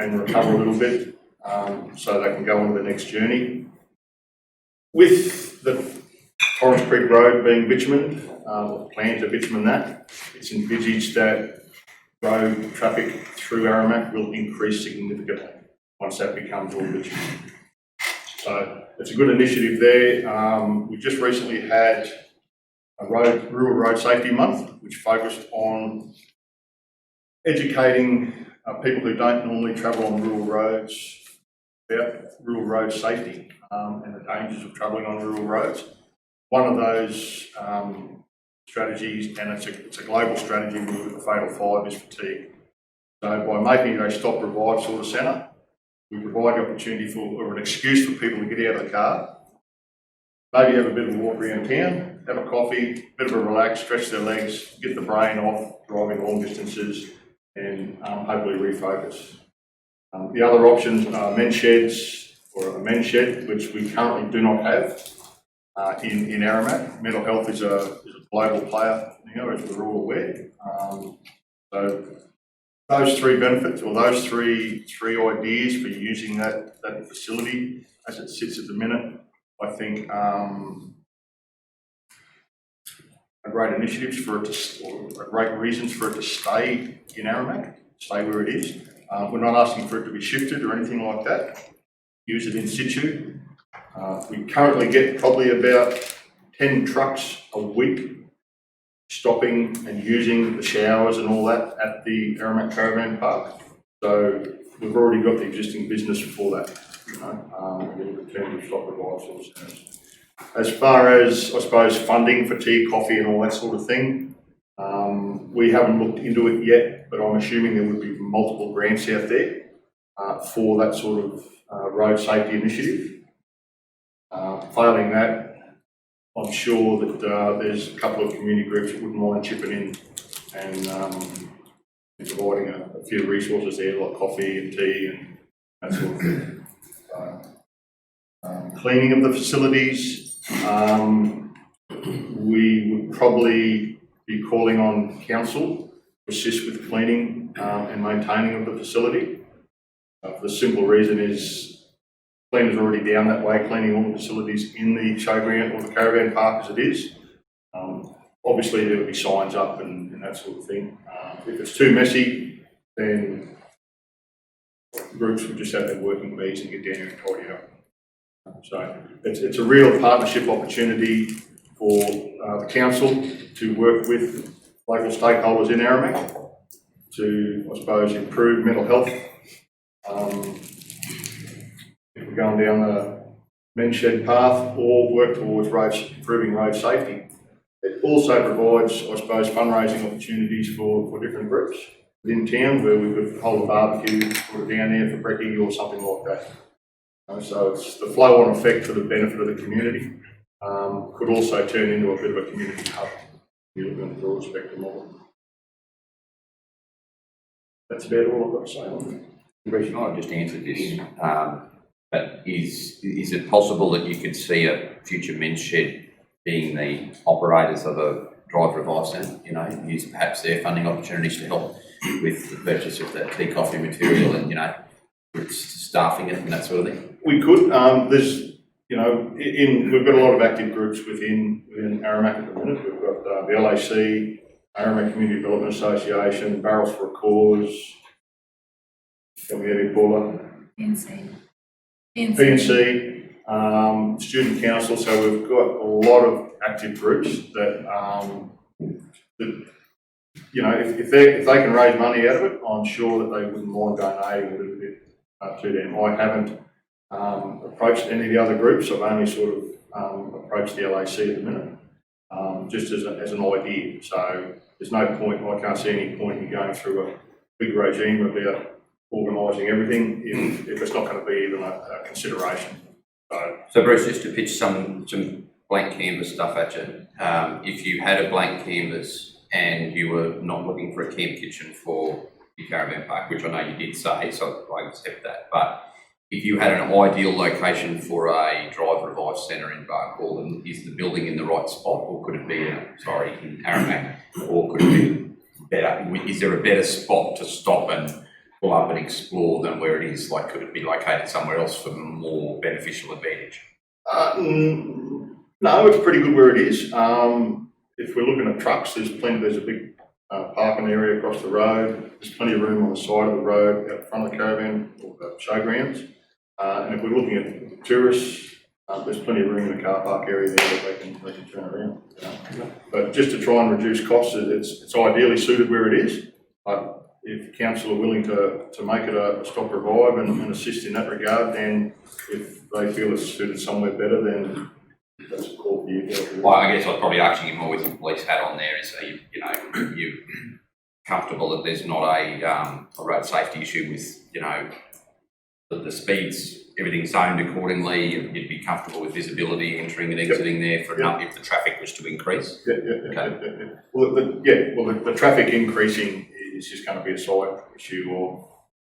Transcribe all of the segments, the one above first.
and recover a little bit so they can go on to the next journey. With the Torrens Creek Road being bitumen, or planned to bitumen that, it's envisaged that road traffic through Aramac will increase significantly once that becomes all bitumen. So it's a good initiative there. We just recently had a Rural Road Safety Month, which focused on educating people who don't normally travel on rural roads about rural road safety and the dangers of travelling on rural roads. One of those strategies, and it's a global strategy with the Fatal 5, is fatigue. So by making it a stop, revive sort of centre, we provide the opportunity for, or an excuse for people to get out of the car, maybe have a bit of a walk around town, have a coffee, bit of a relax, stretch their legs, get the brain off driving long distances, and hopefully refocus. The other options are men's sheds, or a men's shed, which we currently do not have in Aramac. Mental health is a global player now, as we're all aware. So those three benefits, or those three ideas for using that facility as it sits at the minute, I think are great initiatives for it to, or great reasons for it to stay in Aramac, stay where it is. We're not asking for it to be shifted or anything like that. Use it in situ. We currently get probably about 10 trucks a week stopping and using the showers and all that at the Aramac Caravan Park. So we've already got the existing business for that, you know, in terms of stop revive sort of centres. As far as, I suppose, funding for tea, coffee and all that sort of thing, we haven't looked into it yet, but I'm assuming there would be multiple grants out there for that sort of road safety initiative. Failing that, I'm sure that there's a couple of community groups that wouldn't mind chipping in and providing a few resources there, like coffee and tea and that sort of thing. Cleaning of the facilities, we would probably be calling on council to assist with cleaning and maintaining of the facility. For the simple reason is cleaners are already down that way, cleaning all the facilities in the showground or the caravan park as it is. Obviously there will be signs up and that sort of thing. If it's too messy, then groups would just have their working bees and get down here and tidy it up. So it's a real partnership opportunity for the council to work with local stakeholders in Aramac to, I suppose, improve mental health. If we're going down the men's shed path, or work towards improving road safety. It also provides, I suppose, fundraising opportunities for different groups within town, where we could hold a barbecue, put it down there for brekkie or something like that. So it's the flow-on effect for the benefit of the community. Could also turn into a bit of a community hub. You're looking at the broad spectrum of it. That's about all I've got to say on that. Bruce, I've just answered this, but is it possible that you could see a future men's shed being the operators of a drive revive centre? You know, use perhaps their funding opportunities to help with the purchase of that tea coffee material and, you know, staffing it and that sort of thing? We could. There's, you know, we've got a lot of active groups within Aramac at the minute. We've got the LAC, Aramac Community Development Association, Barrels for a Cause, Paula, PNC, Student Council. So we've got a lot of active groups that, you know, if they can raise money out of it, I'm sure that they wouldn't mind donating a little bit to them. I haven't approached any of the other groups. I've only sort of approached the LAC at the minute, just as an idea. So there's no point, I can't see any point in going through a big regime about organising everything if it's not going to be even a consideration. So Bruce, just to pitch some blank canvas stuff at you, if you had a blank canvas and you were not looking for a camp kitchen for your caravan park, which I know you did say, so I accept that, but if you had an ideal location for a drive revive centre in Barcaldine, is the building in the right spot, or could it be in Aramac, or could it be better? Is there a better spot to stop and pull up and explore than where it is? Like, could it be located somewhere else for more beneficial advantage? No, it's pretty good where it is. If we're looking at trucks, there's a big parking area across the road. There's plenty of room on the side of the road, out front of the caravan or the showgrounds. And if we're looking at tourists, there's plenty of room in the car park area there that they can turn around. You know? But just to try and reduce costs, it's ideally suited where it is. But if council are willing to make it a stop revive and assist in that regard, then if they feel it's suited somewhere better, then that's a call for you guys. Well, I guess I was probably asking you more with the police hat on there, is you comfortable that there's not a road safety issue with, the speeds, everything's zoned accordingly, you'd be comfortable with visibility entering and exiting there for if the traffic was to increase? Yeah. Well, the traffic increasing is just going to be a side issue or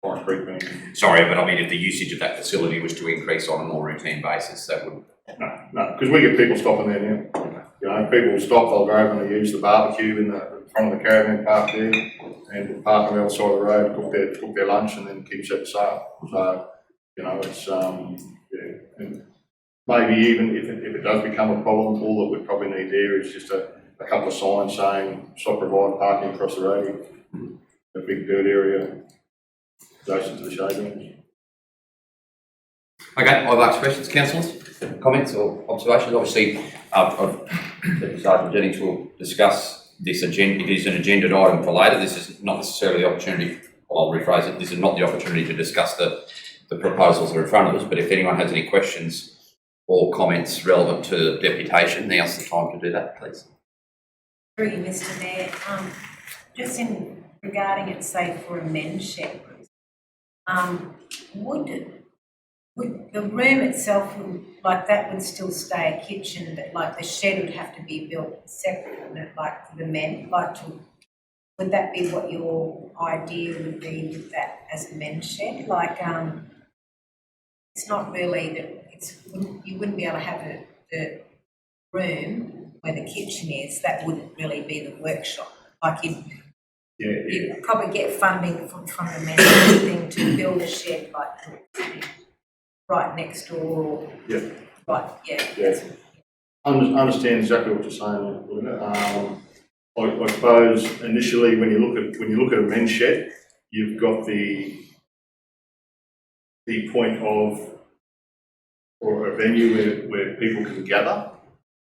foreign street being. Sorry, but I mean, if the usage of that facility was to increase on a more routine basis, that would. No, because we get people stopping there now. People will stop, they'll go over and they use the barbecue in the front of the caravan park there and park on the other side of the road, cook their lunch and then keep set sail. So, it's, and maybe even if it does become a problem, all that we probably need there is just a couple of signs saying stop provide parking across the road, a big dirt area adjacent to the showgrounds. Okay, I've asked questions, councillors, comments or observations. Obviously, Sergeant Jennings will discuss this agenda. It is an agendaed item for later. This is not necessarily the opportunity, I'll rephrase it, this is not the opportunity to discuss the proposals that are in front of us, but if anyone has any questions or comments relevant to deputation, now's the time to do that, please. Through you, Mr. Mayor, just in regarding it, say for a men's shed, would the room itself, would still stay a kitchen, but like the shed would have to be built separate from it, like for the men, would that be what your idea would be with that as a men's shed? It's not really that you wouldn't be able to have the room where the kitchen is. That wouldn't really be the workshop. You'd probably get funding from the men's thing to build a shed right next door. I understand exactly what you're saying, Linda. I suppose initially when you look at a men's shed, you've got the point of or a venue where people can gather,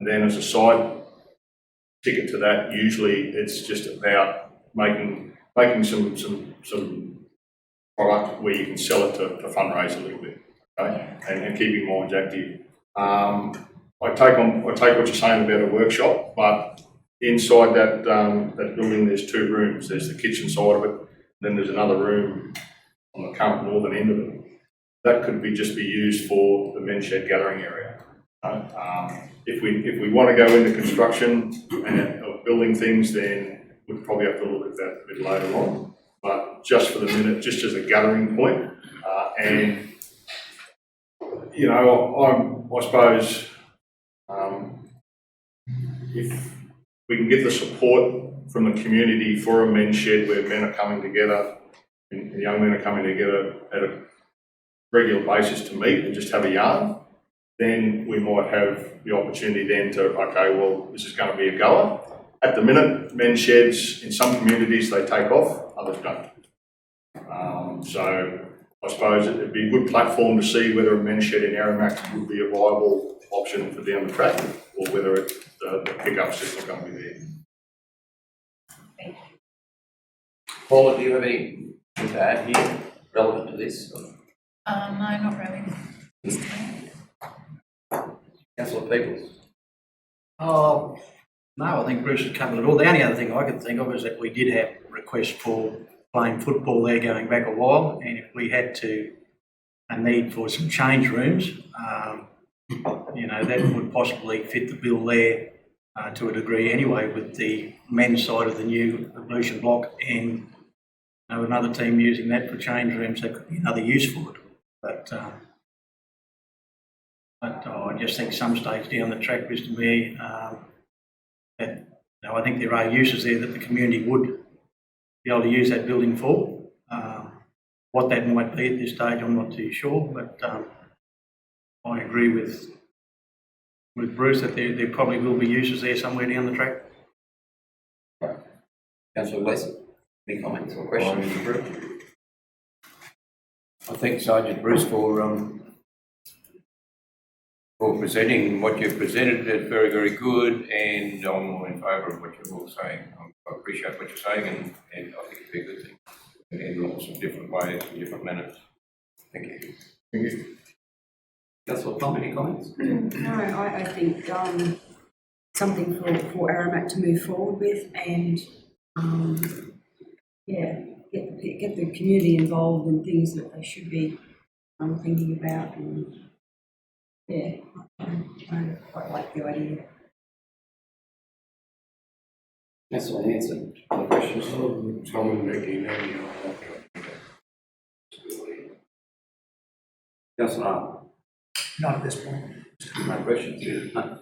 and then as a side ticket to that, usually it's just about making some product where you can sell it to fundraise a little bit, okay, and keeping minds active. I take what you're saying about a workshop, but inside that building there's two rooms. There's the kitchen side of it, then there's another room on the current northern end of it. That could just be used for the men's shed gathering area. If we want to go into construction and building things, then we'd probably have to look at that a bit later on. But just for the minute, just as a gathering point, I suppose if we can get the support from the community for a men's shed where men are coming together and young men are coming together at a regular basis to meet and just have a yarn, then we might have the opportunity then to, okay, well, this is going to be a goer. At the minute, men's sheds in some communities they take off, others don't. So I suppose it'd be a good platform to see whether a men's shed in Aramac would be a viable option for down the track, or whether the pickup's just not going to be there. Thank you. Paula, do you have anything to add here relevant to this? No, not really. Councillor Peebles? Oh, no, I think Bruce has covered it all. The only other thing I could think of is that we did have requests for playing football there going back a while, and if we had a need for some change rooms, that would possibly fit the bill there to a degree anyway, with the men's side of the new Evolution block and another team using that for change rooms. That could be another use for it. But I just think some stage down the track, Mr. Mayor, that I think there are uses there that the community would be able to use that building for. What that might be at this stage, I'm not too sure, but I agree with Bruce that there probably will be uses there somewhere down the track. Councillor Gleeson, any comments or questions? I thank Sergeant Bruce for presenting what you've presented. It's very, very good, and I'm in favour of what you're all saying. I appreciate what you're saying, and I think it'd be a good thing in lots of different ways, in different manners. Thank you. Thank you. Councillor Tom, any comments? No, I think something for Aramat to move forward with, and get the community involved in things that they should be thinking about, and I quite like the idea. Councillor Hanson, any questions? Tom and Becky, Councillor Arnold? Not at this point. No questions? No.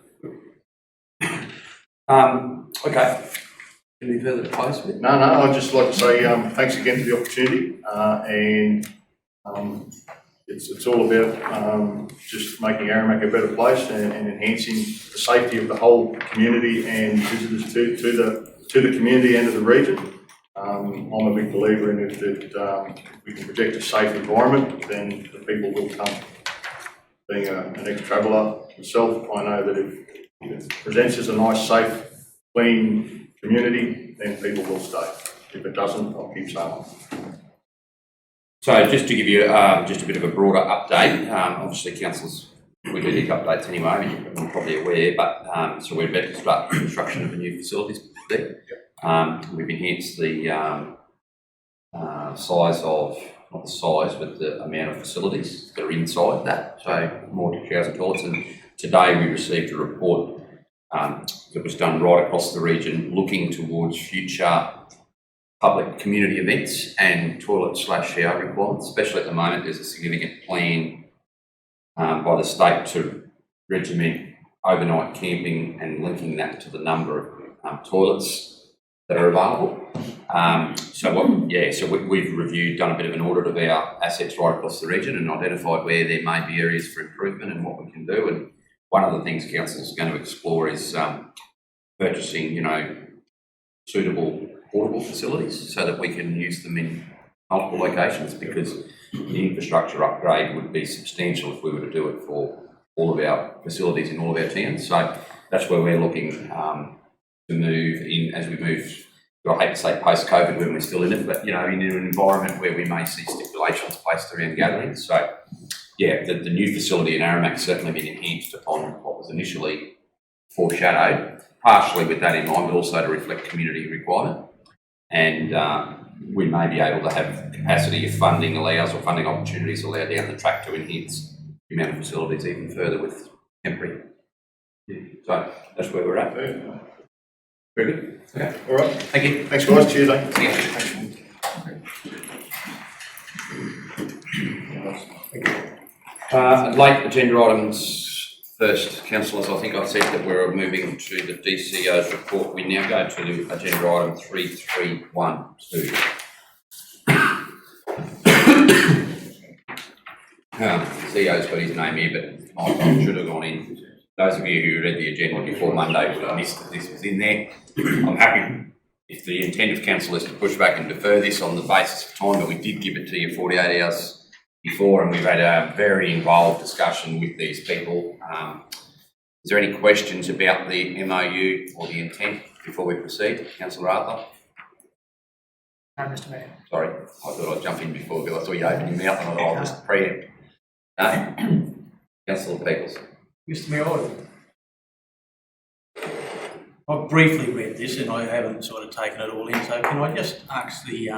Okay. Any further to close with? No, I'd just like to say thanks again for the opportunity, and it's all about just making Aramac a better place and enhancing the safety of the whole community and visitors to the community and to the region. I'm a big believer in if we can project a safe environment, then the people will come. Being an ex-traveller myself, I know that if it presents as a nice, safe, clean community, then people will stay. If it doesn't, I'll keep saying. So just to give you just a bit of a broader update, obviously councils, we do these updates anyway, you're probably aware, but so we're about to start construction of a new facilities there. We've enhanced the size of, not the size, but the amount of facilities that are inside that, so more showers and toilets. And today we received a report that was done right across the region looking towards future public community events and toilet/shower requirements. Especially at the moment, there's a significant plan by the state to regiment overnight camping and linking that to the number of toilets that are available. So we've reviewed, done a bit of an audit of our assets right across the region and identified where there may be areas for improvement and what we can do. And one of the things council is going to explore is purchasing, suitable portable facilities so that we can use them in multiple locations, because the infrastructure upgrade would be substantial if we were to do it for all of our facilities in all of our towns. So that's where we're looking to move in as we move. I hate to say post-COVID when we're still in it, but in an environment where we may see stipulations placed around gatherings. So the new facility in Aramac's certainly been enhanced upon what was initially foreshadowed, partially with that in mind, but also to reflect community requirement. And we may be able to have capacity if funding allows, or funding opportunities allow down the track, to enhance the amount of facilities even further with temporary. So that's where we're at. Very good. Okay. All right. Thank you. Thanks, guys. Cheers, eh? Late agenda items first, councillors. I think I said that we're moving to the DCO's report. We now go to agenda item 3312. CEO's got his name here, but I should have gone in. Those of you who read the agenda before Monday would have missed that this was in there. I'm happy if the intent of council is to push back and defer this on the basis of time, but we did give it to you 48 hours before, and we've had a very involved discussion with these people. Is there any questions about the MOU or the intent before we proceed? Councillor Arthur? No, Mr. Mayor. Sorry, I thought I'd jump in before, because I saw you open your mouth and I thought I'll just preempt. No? Councillor Peoples? Mr. Mayor, I've briefly read this and I haven't sort of taken it all in, so can I just ask the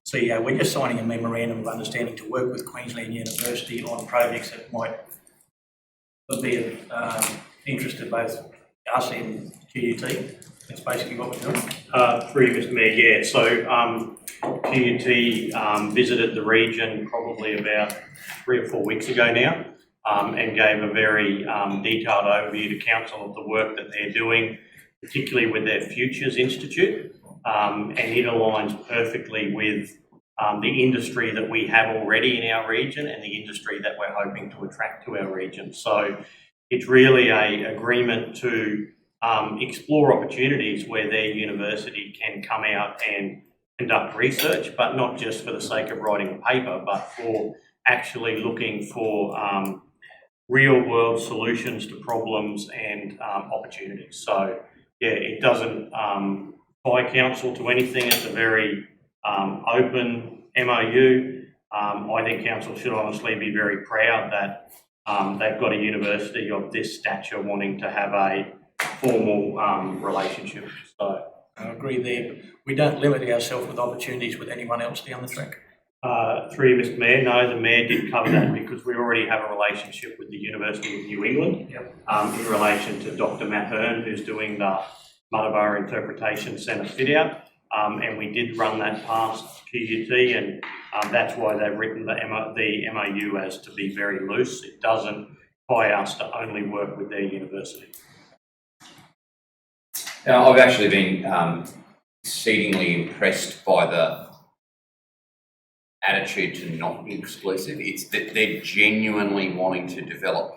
CEO, we're just signing a memorandum of understanding to work with Queensland University on projects that might be of interest to both us and QUT. That's basically what we're doing. Through you, Mr. Mayor, So QUT visited the region probably about 3 or 4 weeks ago now, and gave a very detailed overview to council of the work that they're doing, particularly with their Futures Institute, and it aligns perfectly with the industry that we have already in our region and the industry that we're hoping to attract to our region. So it's really an agreement to explore opportunities where their university can come out and conduct research, but not just for the sake of writing a paper, but for actually looking for real world solutions to problems and opportunities. So yeah, it doesn't tie council to anything. It's a very open MOU. I think council should honestly be very proud that they've got a university of this stature wanting to have a formal relationship. So I agree there. We don't limit ourselves with opportunities with anyone else down the track. through you, Mr. Mayor, no, the Mayor did cover that because we already have a relationship with the University of New England in relation to Dr. Matt Hearn, who's doing the Muttaburra Interpretation Centre fit-out, and we did run that past QUT, and that's why they've written the MOU as to be very loose. It doesn't tie us to only work with their university. Now, I've actually been exceedingly impressed by the attitude to not be exclusive. It's that they're genuinely wanting to develop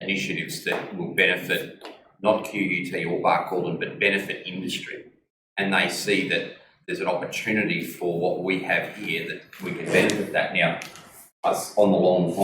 initiatives that will benefit not QUT or Barcaldine, but benefit industry. And they see that there's an opportunity for what we have here that we can benefit that. Now, us on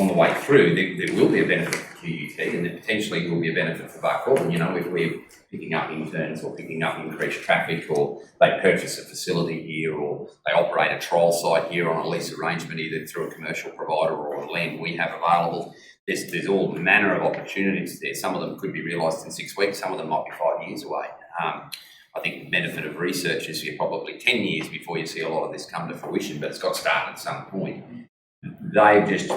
the way through, there will be a benefit for QUT, and there potentially will be a benefit for Barcaldine. You know, if we're picking up interns or picking up increased traffic, or they purchase a facility here, or they operate a trial site here on a lease arrangement, either through a commercial provider or land we have available. There's all manner of opportunities there. Some of them could be realised in 6 weeks, some of them might be 5 years away. I think the benefit of research is you're probably 10 years before you see a lot of this come to fruition, but it's got to start at some point. They've just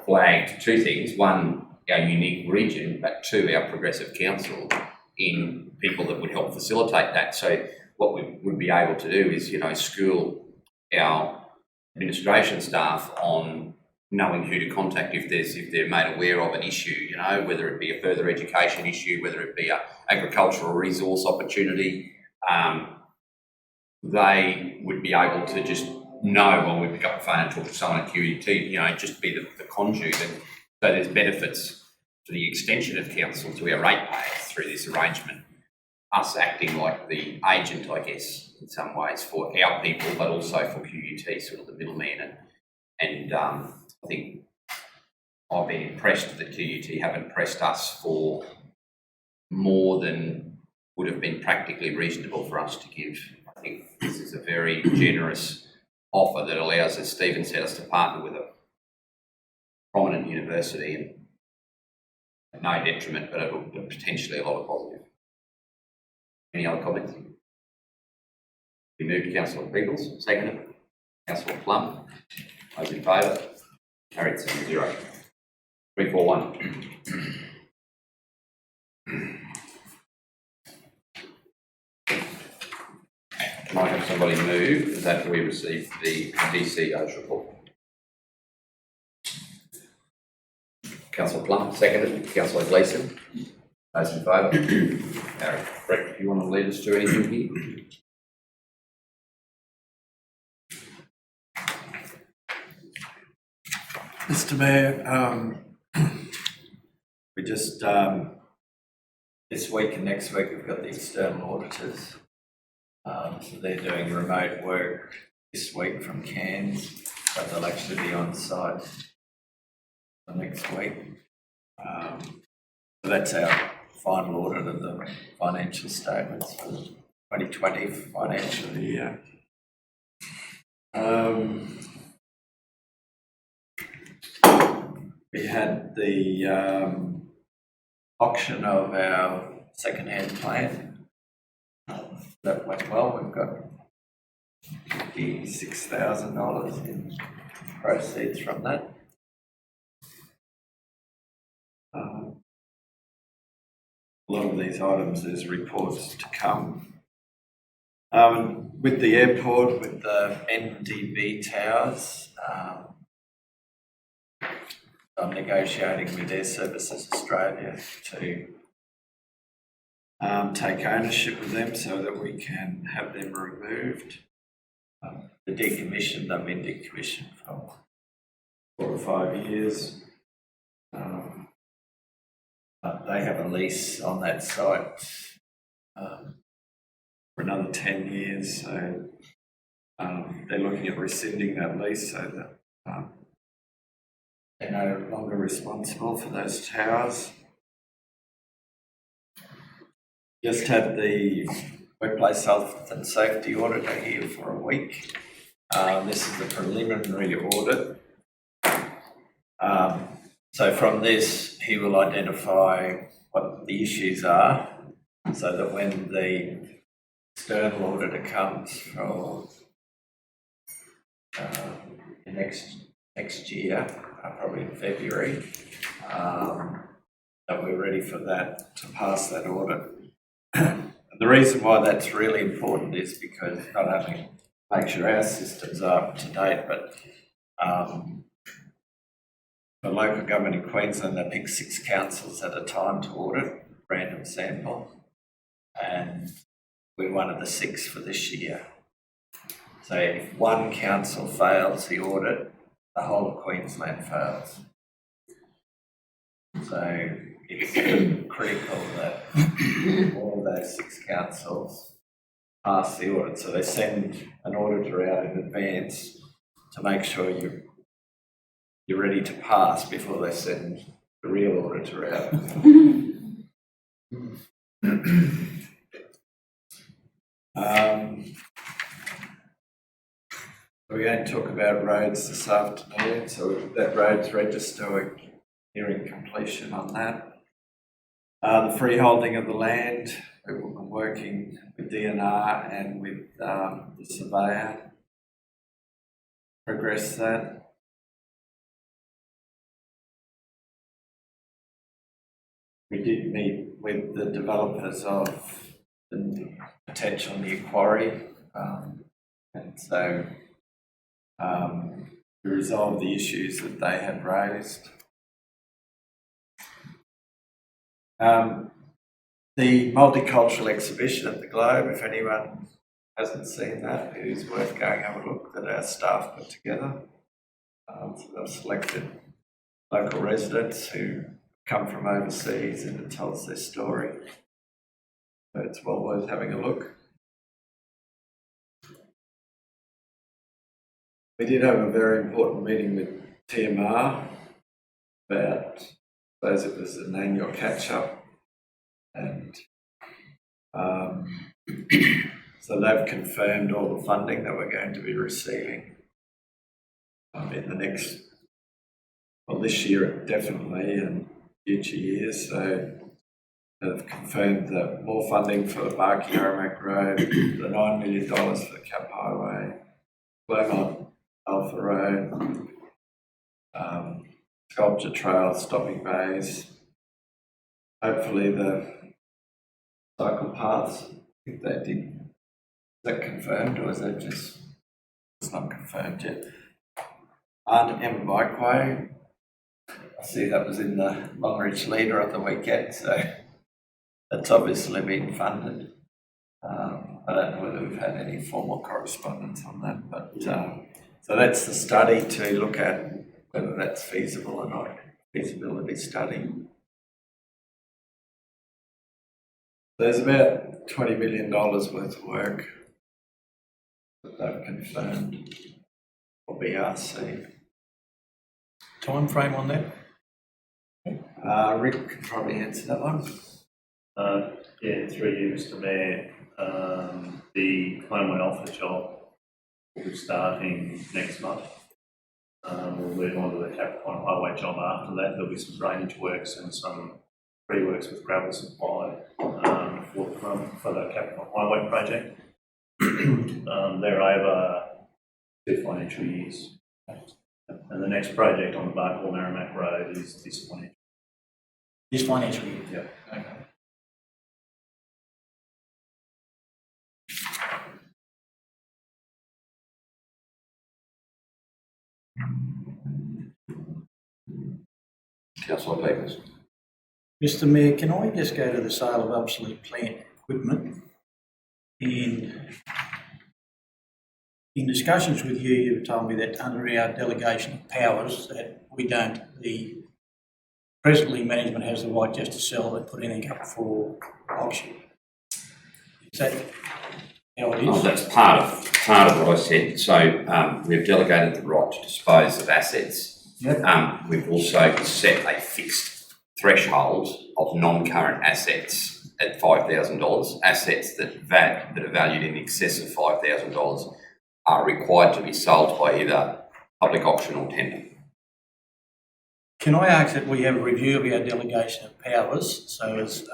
flagged two things: one, our unique region, but two, our progressive council in people that would help facilitate that. So what we would be able to do is, you know, school our administration staff on knowing who to contact if they're made aware of an issue, you know, whether it be a further education issue, whether it be a agricultural resource opportunity. They would be able to just know when we pick up the phone and talk to someone at QUT, you know, just be the conduit. And so there's benefits to the extension of council to our ratepayers through this arrangement, us acting like the agent, I guess, in some ways for our people, but also for QUT, sort of the middleman. And I think I've been impressed that QUT haven't pressed us for more than would have been practically reasonable for us to give. I think this is a very generous offer that allows, as Stephen said, us to partner with a prominent university, and no detriment, but it'll potentially a lot of positive. Any other comments? We move to Councillor Peebles, seconded. Councillor Plum, those in favour? Carried 7-0. 341. Can I have somebody move that we receive the DCO's report? Councillor Plum, seconded. Councillor Gleeson, those in favour? Carried. Brett, do you want to lead us to anything here? Mr. Mayor, we just, this week and next week we've got the external auditors. So they're doing remote work this week from Cairns, but they'll actually be on site the next week. So that's our final audit of the financial statements for the 2020 financial year. We had the auction of our second-hand plant. That went well. We've got $56,000 in proceeds from that. A lot of these items, there's reports to come. With the airport, with the NDB towers, I'm negotiating with Air Services Australia to take ownership of them so that we can have them removed. decommissioned, they've been decommissioned for 4 or 5 years. But they have a lease on that site for another 10 years, so they're looking at rescinding that lease so that they're no longer responsible for those towers. Just had the workplace health and safety auditor here for a week. This is the preliminary audit. So from this, he will identify what the issues are so that when the external auditor comes for next year, probably in February, that we're ready for that, to pass that audit. The reason why that's really important is because not only make sure our systems are up to date, but for local government in Queensland, they pick 6 councils at a time to audit, random sample, and we're one of the 6 for this year. So if one council fails the audit, the whole of Queensland fails. So it's critical that all of those 6 councils pass the audit. So they send an auditor out in advance to make sure you're ready to pass before they send the real auditor out. We're going to talk about roads this afternoon. So that roads register, we're nearing completion on that. The freeholding of the land, we've been working with DNR and with the surveyor. Progress that. We did meet with the developers of the potential new quarry, and so we resolved the issues that they had raised. The multicultural exhibition at the Globe, if anyone hasn't seen that, it is worth going have a look, that our staff put together. So they've selected local residents who come from overseas and it tells their story. So it's well worth having a look. We did have a very important meeting with TMR about, I suppose it was an annual catch-up, and so they've confirmed all the funding that we're going to be receiving in the next, well, this year definitely, and future years. So they've confirmed that more funding for the Barkey Aramac Road, the $9 million for the Cap Highway, Claremont Alpha Road, Sculpture Trail, Stopping Bays, hopefully the cycle paths. I think they did. Is that confirmed, or is that just, it's not confirmed yet? And Emma Bikeway, I see that was in the Longreach Leader on the weekend, so that's obviously been funded. I don't know whether we've had any formal correspondence on that, but so that's the study to look at whether that's feasible or not, feasibility study. There's about $20 million worth of work that they've confirmed for BRC. Time frame on that? Rick can probably answer that one. Yeah, through you, Mr. Mayor. The Clonmel Alpha job will be starting next month. We'll move on to the Capricorn Highway job after that. There'll be some drainage works and some pre-works with gravel supply for the Capricorn Highway project. They're over 2 financial years. And the next project on the Barkhall Merrimack Road is this financial. This financial year? Yeah. Okay. Councillor Davis. Mr. Mayor, can I just go to the sale of obsolete plant equipment? And in discussions with you, you've told me that under our delegation of powers, that we don't, presently management has the right just to sell and put anything up for auction. Is that how it Oh, is? that's part of what I said. So we've delegated the right to dispose of assets. Yep. We've also set a fixed threshold of non-current assets at $5,000. Assets that are valued in excess of $5,000 are required to be sold by either public auction or tender. Can I ask that we have a review of our delegation of powers, so as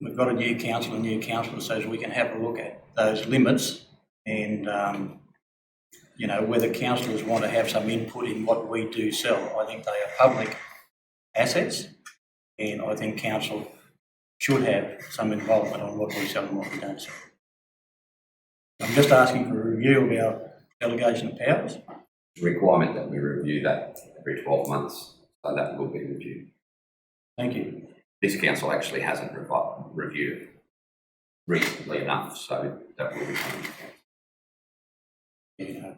we've got a new council, so as we can have a look at those limits and, you know, whether councillors want to have some input in what we do sell. I think they are public assets, and I think council should have some involvement on what we sell and what we don't sell. I'm just asking for a review of our delegation of powers. Requirement that we review that every 12 months, so that will be reviewed. Thank you. This council actually hasn't reviewed it recently enough, so that will be coming. Yeah.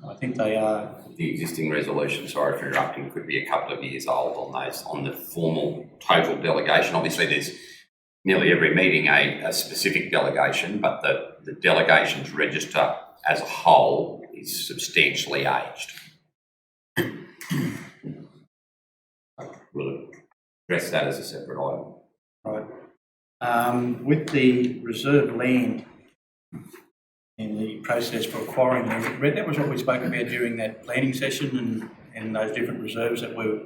I think they are. The existing resolution, sorry for interrupting, could be a couple of years old on the formal total delegation. Obviously, there's nearly every meeting a specific delegation, but the delegations register as a whole is substantially aged. We'll address that as a separate item. Right. With the reserve land in the process for acquiring them, that was what we spoke about during that planning session and those different reserves that we're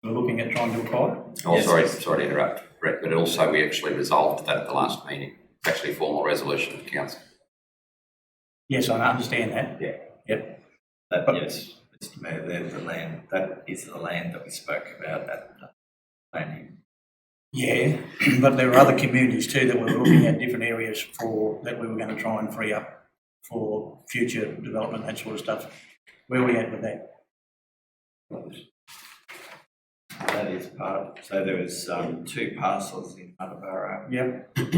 looking at trying to acquire. Oh, Yes. sorry to interrupt, Brett, but also we actually resolved that at the last meeting. It's actually a formal resolution of the council. Yes, I understand that. Yeah. Yep. Yes, Mr Mayor, that is the land that we spoke about at the planning. Yeah, but there are other communities too that we're looking at different areas that we were going to try and free up for future development, that sort of stuff. Where are we at with that? That is part, so there was 2 parcels in Munnabara, Yep. 2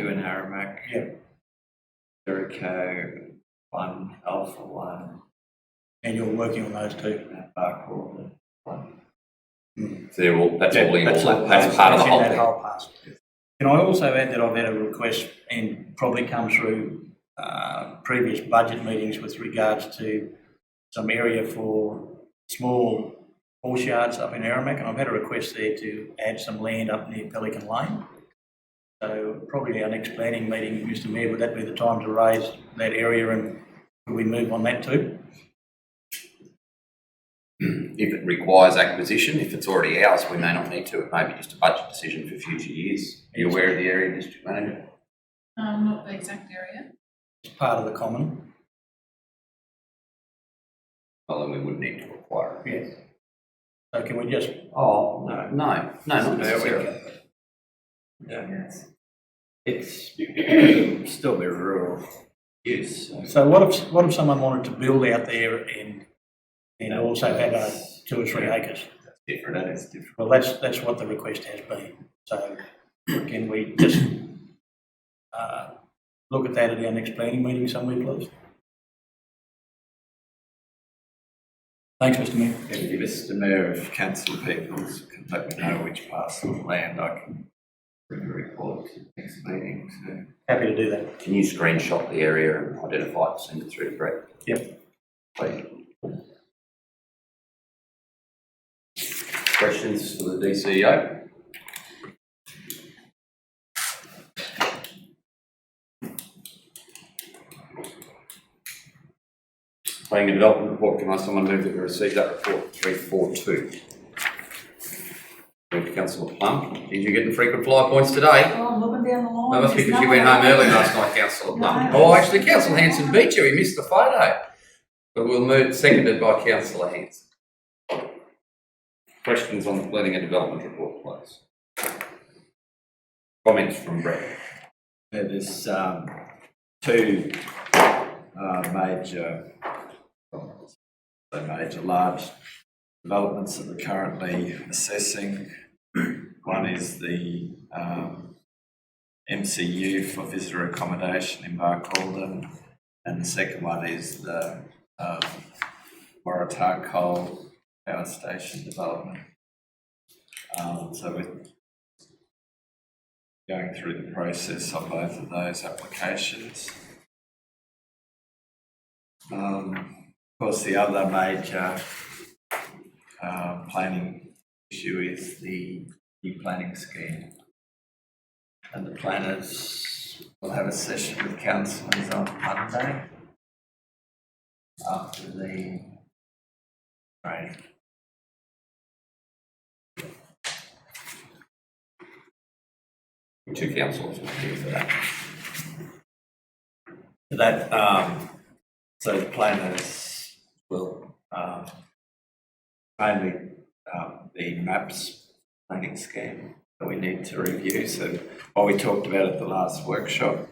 in Aramac. Yep. Jericho, 1, Alpha 1, And you're working on those too? and Barkhorn, 1. So they're all, that's all in That's all, all that's part of the That's in whole that thing. whole parcel. Can I also add that I've had a request and probably come through previous budget meetings with regards to some area for small horse yards up in Aramac, and I've had a request there to add some land up near Pelican Lane. So probably our next planning meeting, Mr Mayor, would that be the time to raise that area and could we move on that too? If it requires acquisition, if it's already ours, we may not need to. It may be just a budget decision for future years. Are you aware of the area, District Manager? Not the exact area. It's part of the common. Well, then we would need to acquire it. Yes. So can we just, Oh, no, not necessarily. Yeah. It's still be rural use. so what if someone wanted to build out there and also had 2 or 3 acres? Different, that is different. Well, that's what the request has been. So can we just look at that at our next planning meeting somewhere, please? Thanks, Mr Mayor. If Mr Mayor, if Councillor Peoples can let me know which parcel of land, I can bring a report to the next meeting. So. Happy to do that. Can you screenshot the area and identify it, send it through to Brett? Yep. Please. Questions for the DCEO? Planning and Development Report, can I someone move that we receive that report 342? Move to Councillor Plum. Did you get the frequent flyer points today? Oh, I'm looking down the line. That must be There's because you no went one home else. early last night, Councillor Plum. No. Oh, actually, Councillor Hanson beat you. He missed the photo. But we'll move, seconded by Councillor Hanson. Questions on the Planning and Development Report, please? Comments from Brett? Yeah, there's 2 major large developments that we're currently assessing. One is the MCU for visitor accommodation in Barcaldine, and the second one is the Waratah Coal Power Station development. So we're going through the process of both of those applications. Of course, the other major planning issue is the new planning scheme. And the planners will have a session with councillors on Monday after the rain. Two councillors will be for that. So the planners will mainly the maps planning scheme that we need to review. So what we talked about at the last workshop,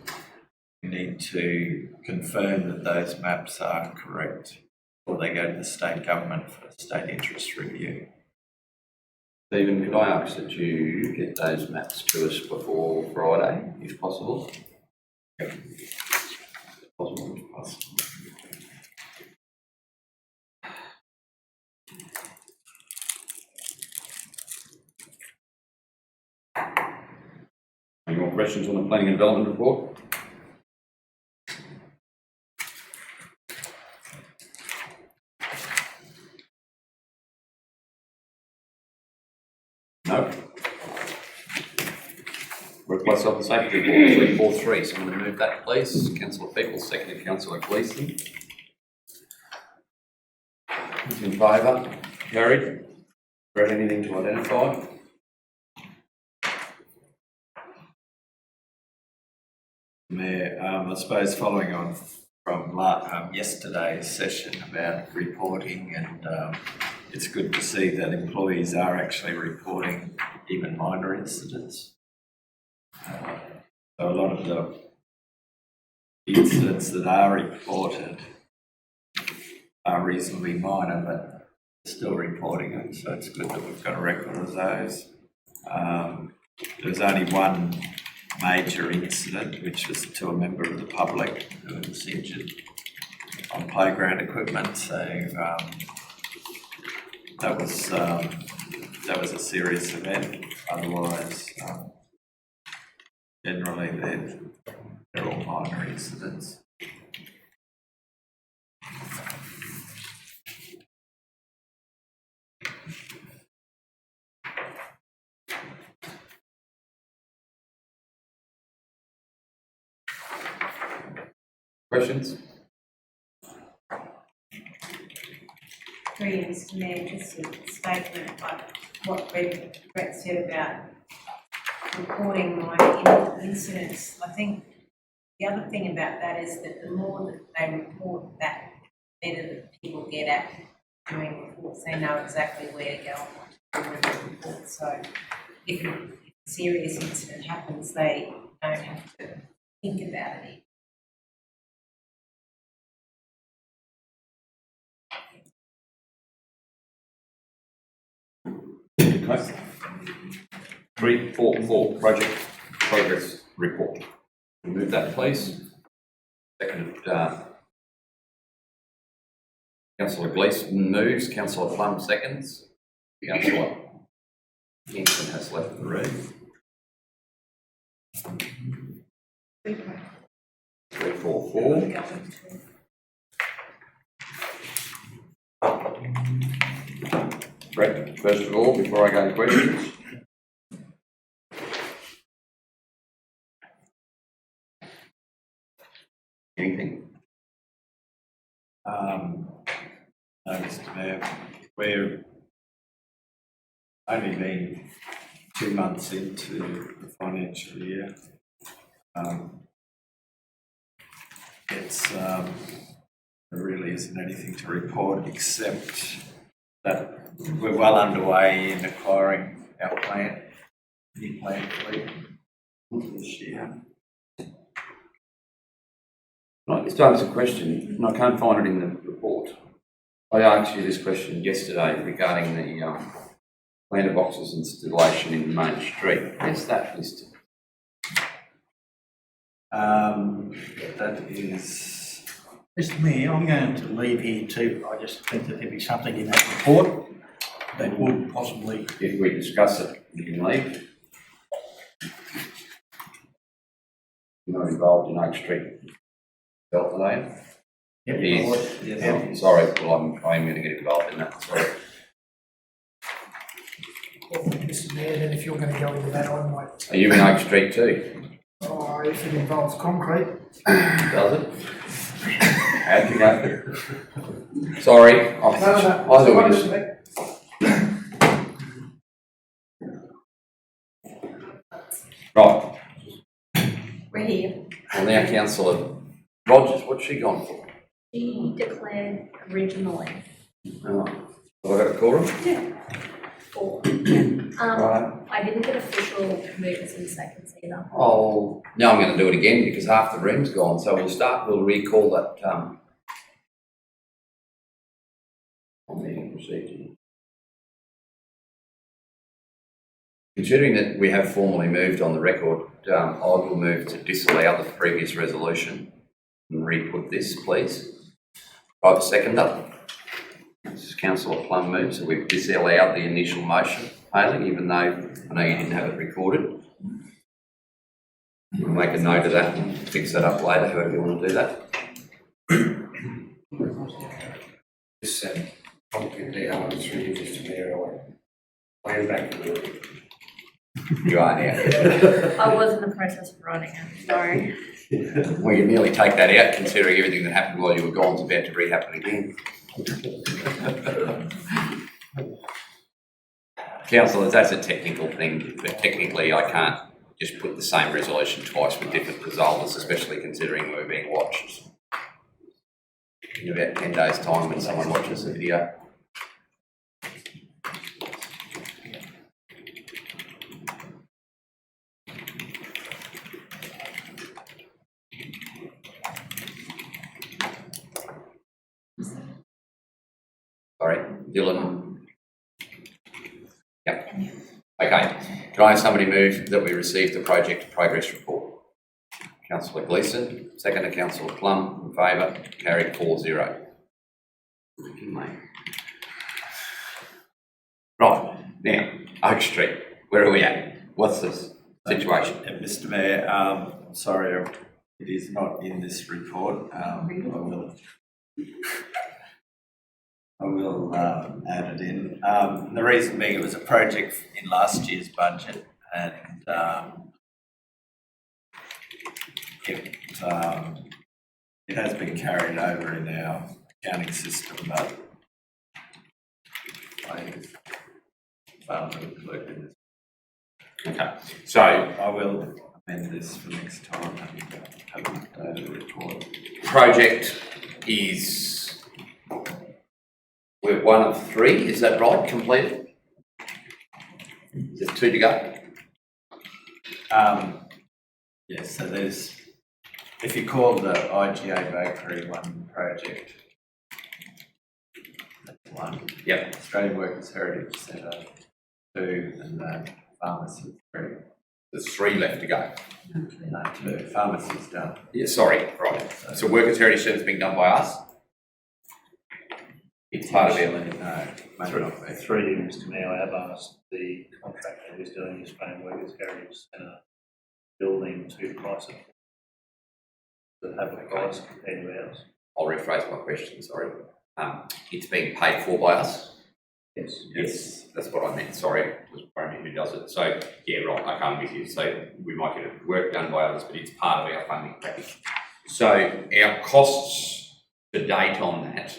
we need to confirm that those maps are correct before they go to the state government for state interest review. Stephen, could I ask that you get those maps to us before Friday, if possible? Yep. Possible. Any more questions on the planning and development report? No. Workplace Health and Safety Report 343. Someone to move that, please. Councillor Peoples, seconded Councillor Gleeson. Who's in favour? Carried. Read anything to identify? Mayor, I suppose following on from yesterday's session about reporting, and it's good to see that employees are actually reporting even minor incidents. So a lot of the incidents that are reported are reasonably minor, but still reporting them, so it's good that we've got a record of those. There's only one major incident, which was to a member of the public who was injured on playground equipment. So that was a serious event. Otherwise, generally they're all minor incidents. Questions? Through you, Mr. Mayor, just a statement like what Brett said about reporting my incidents. I think the other thing about that is that the more that they report that, the better that people get at doing reports. They know exactly where to go and what to report. So if a serious incident happens, they don't have to think about it. Okay. 344 project progress report. Move that, please. Second, Councillor Gleeson moves. Councillor Plum seconds. Councillor Kingston has left the room. 344. Brett, first of all, before I go to questions. Anything? No, Mr. Mayor, we're only been 2 months into the financial year. There really isn't anything to report except that we're well underway in acquiring our new plant fleet this year. I just asked a question, and I can't find it in the report. I asked you this question yesterday regarding the planter boxes installation in Main Street. Where's that listed? That is, Mr Mayor, I'm going to leave here too. I just think that there'd be something in that report that would possibly. If we discuss it, you can leave. You're not involved in Oak Street Delta Lane? Yep, He I would. is. yes, Sorry, well, I'm going to get involved in that, sorry. Mr Mayor, then if you're going to go into that, I might, Are you in Oak Street too? if it involves concrete. Does it? How'd you go? Sorry, I thought we just. Right, We're here. well now councillor Rogers, what's she gone for? She declared originally Oh, have I got a quorum? for. Right. I didn't get official movers and seconds either. Oh, now I'm going to do it again because half the room's gone, so we'll recall that, on meeting procedure. Considering that we have formally moved on the record, I will move to disallow the previous resolution and re-put this, please. I have a seconder. This is Councillor Plum moves, so we've disallowed the initial motion, Hayley, even though I know you didn't have it recorded. We'll make a note of that and fix that up later, however you want to do that. this, probably, it's really just a matter way back to the. You are now. I was in the process of writing it, sorry. Well, you nearly take that out, considering everything that happened while you were gone is about to re-happen again. Councillors, that's a technical thing, but technically I can't just put the same resolution twice with different results, especially considering we're being watched. In about 10 days' time when someone watches the video. Sorry, Dylan. Yep. Okay. Can I have somebody move that we receive the project progress report? Councillor Gleeson, second to Councillor Plum, in favour, carried 4-0. Right, now, Oak Street, where are we at? What's the situation? Mr Mayor, sorry, it is not in this report. I will add it in. The reason being it was a project in last year's budget and it has been carried over in our accounting system, but I included this. Okay, so I will amend this for next time and have an updated report. project is, we're 1 of 3, is that right, completed? Is there 2 to go? Yes, so there's, if you call the IGA Bakery one project, that's 1. Yep. Australian Workers Heritage Centre 2, and pharmacy 3. There's 3 left to go. No, 2. Pharmacy's done. Yeah, sorry, right. So Workers Heritage Centre's being done by us? It's part of it. No, maybe not be. Through you, Mr Mayor, I have asked the contractor who's doing the Australian Workers Heritage Centre building to price it. To have a price compared to ours. I'll rephrase my question, sorry. It's being paid for by us? Yes. Yes, that's what I meant, sorry, it was wondering who does it. So, yeah, right, I come with you. So we might get work done by others, but it's part of our funding package. So our costs to date on that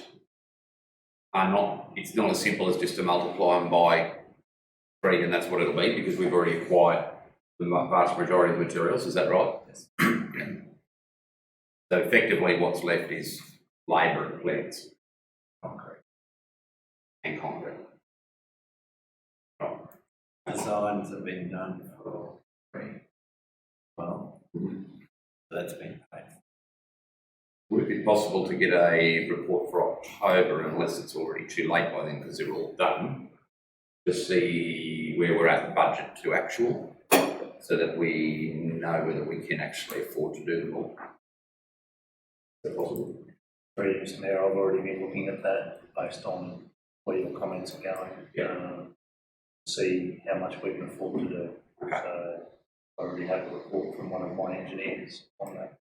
are not, it's not as simple as just to multiply them by 3 and that's what it'll be, because we've already acquired the vast majority of the materials, is that right? Yes. So effectively what's left is labour and plants. Concrete. And concrete. Right. Designs have been done for 3. Well, that's been paid. Would it be possible to get a report for October, unless it's already too late by then because they're all done, to see where we're at budget to actual? so that we know whether we can actually afford to do them all. Is that possible? Through you, Mr Mayor, I've already been looking at that based on where your comments are going. See how much we can afford to do. Okay. So I already have a report from one of my engineers on that.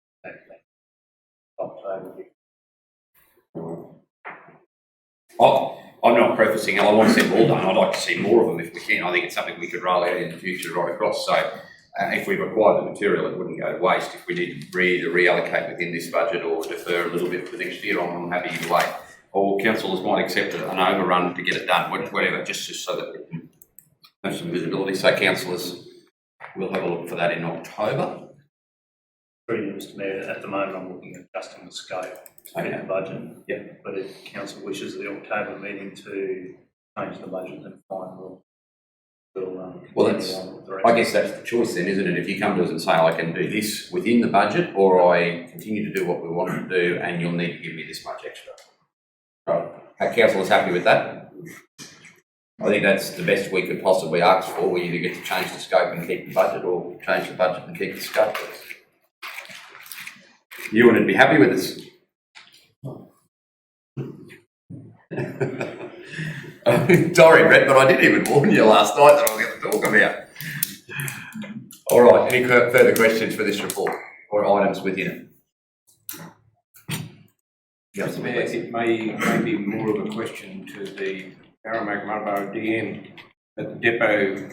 October. Oh, I'm not prefacing it, I want to see them all done, I'd like to see more of them if we can. I think it's something we could roll out in the future right across, so if we required the material, it wouldn't go to waste. If we need to either reallocate within this budget or defer a little bit for next year, I'm happy either way. Or councillors might accept an overrun to get it done, whatever, just so that we can have some visibility. So councillors, we'll have a look for that in October. Through you, Mr Mayor, at the moment I'm looking at adjusting the scope to fit the budget. Yeah. But if council wishes the October meeting to change the budget, then fine, we'll Well, continue on with the rest. I guess that's the choice then, isn't it? If you come to us and say, I can do this within the budget, or I continue to do what we want to do, and you'll need to give me this much extra. Right. Are councillors happy with that? I think that's the best we could possibly ask for. We either get to change the scope and keep the budget, or change the budget and keep the scope. You wouldn't be happy with us? Sorry, Brett, but I didn't even warn you last night that I was going to talk about. All right, any further questions for this report or items within it? Mr Mayor, it may be more of a question to the Aramac Marlborough DM at the depot,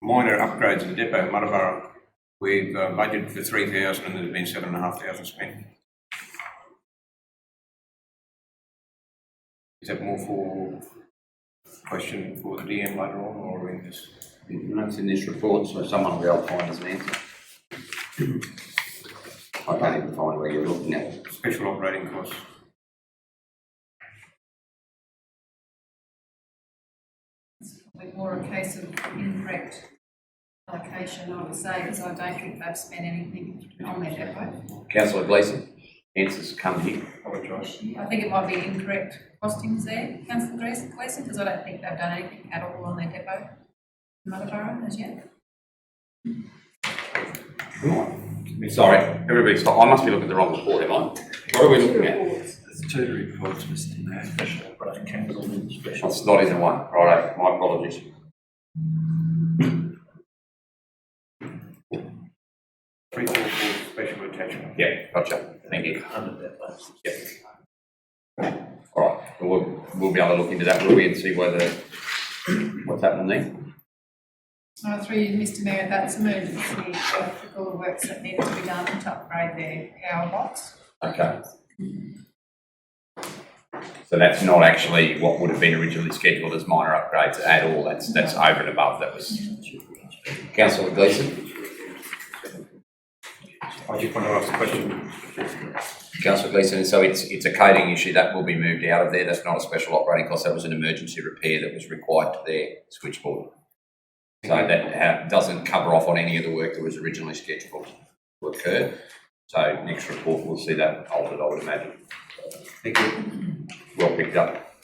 minor upgrades at the depot Marlborough. We've budgeted for 3,000 and there's been 7,500 spent. Is that more for question for the DM later on or in this? It's in this report, so someone will be able to find us an answer. I can't even find where you're looking at. Special operating costs. Probably more a case of incorrect allocation, I would say, because I don't think they've spent anything on their depot. Councillor Gleeson, answers come here. I think it might be incorrect costings there, councillor Gleeson, because I don't think they've done anything at all on their depot in Marlborough as yet. Sorry, everybody stop. I must be looking at the wrong report, am I? What are we looking at? There's two reports, Mr Mayor. Special operating capital and special. It's not in the one. Right, my apologies. 344 special attachment. Yeah, gotcha. Thank you. Yeah. All right, we'll be able to look into that, will we, and see whether what's happening there. Through you, Mr Mayor, that's emergency electrical works that need to be done to upgrade their power box. Okay. So that's not actually what would have been originally scheduled as minor upgrades at all. That's over and above. That was Councillor Gleeson. I just want to ask a question. Councillor Gleeson, so it's a coding issue that will be moved out of there. That's not a special operating cost. That was an emergency repair that was required to their switchboard. So that doesn't cover off on any of the work that was originally scheduled to occur. So next report we'll see that altered, I would imagine. Thank you. Well picked up.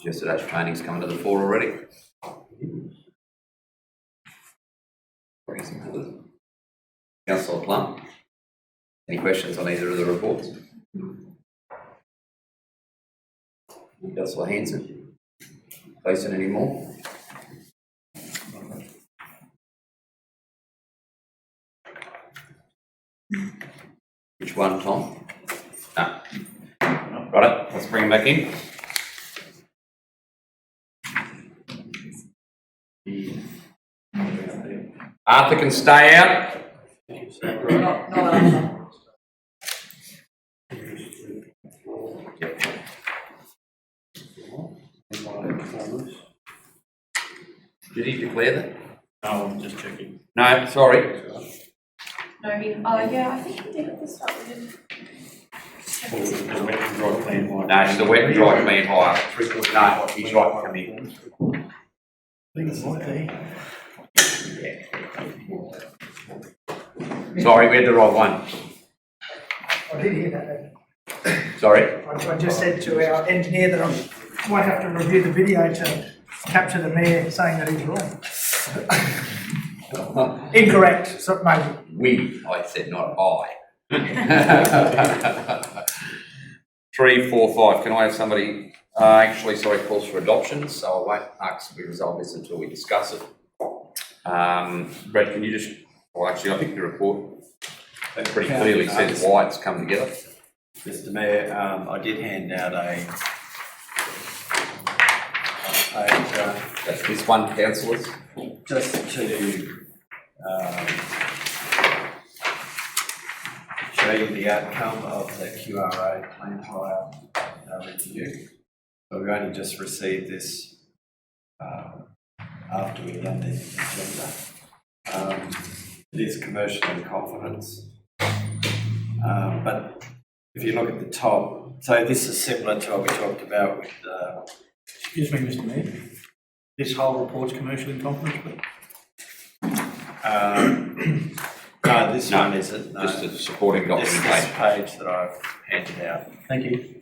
Yesterday's training's come to the fore already. Councillor Plum, any questions on either of the reports? Councillor Hanson, Gleeson, any more? Which one, Tom? No. Got it, let's bring him back in. Arthur can stay out. Did he declare that? No, I'm just checking. No, sorry. No, yeah, I think he did at the start, we didn't. The wet and dry clean one. No, it's the wet and dry clean hire. No, he's right to come in. Sorry, we had the wrong one. I did hear that. Sorry. I just said to our engineer that I might have to review the video to capture the mayor saying that he's wrong. Incorrect, so maybe. We, I said, not I. 3, 4, 5, can I have somebody, actually, sorry, calls for adoption, so I won't ask we resolve this until we discuss it. Brett, can you just, well, actually, I think the report pretty clearly says why it's come together. Mr. Mayor, I did hand out a page, That's this one, councillors. just to show you the outcome of the QRA plan hire review. So we only just received this after we've done the agenda. It is commercial in confidence. But if you look at the top, so this is similar to what we talked about with Excuse me, Mr Mayor. This whole report's commercial in confidence, please? no, this one isn't. No. Just the supporting This documentation. page that I've handed out. Thank you.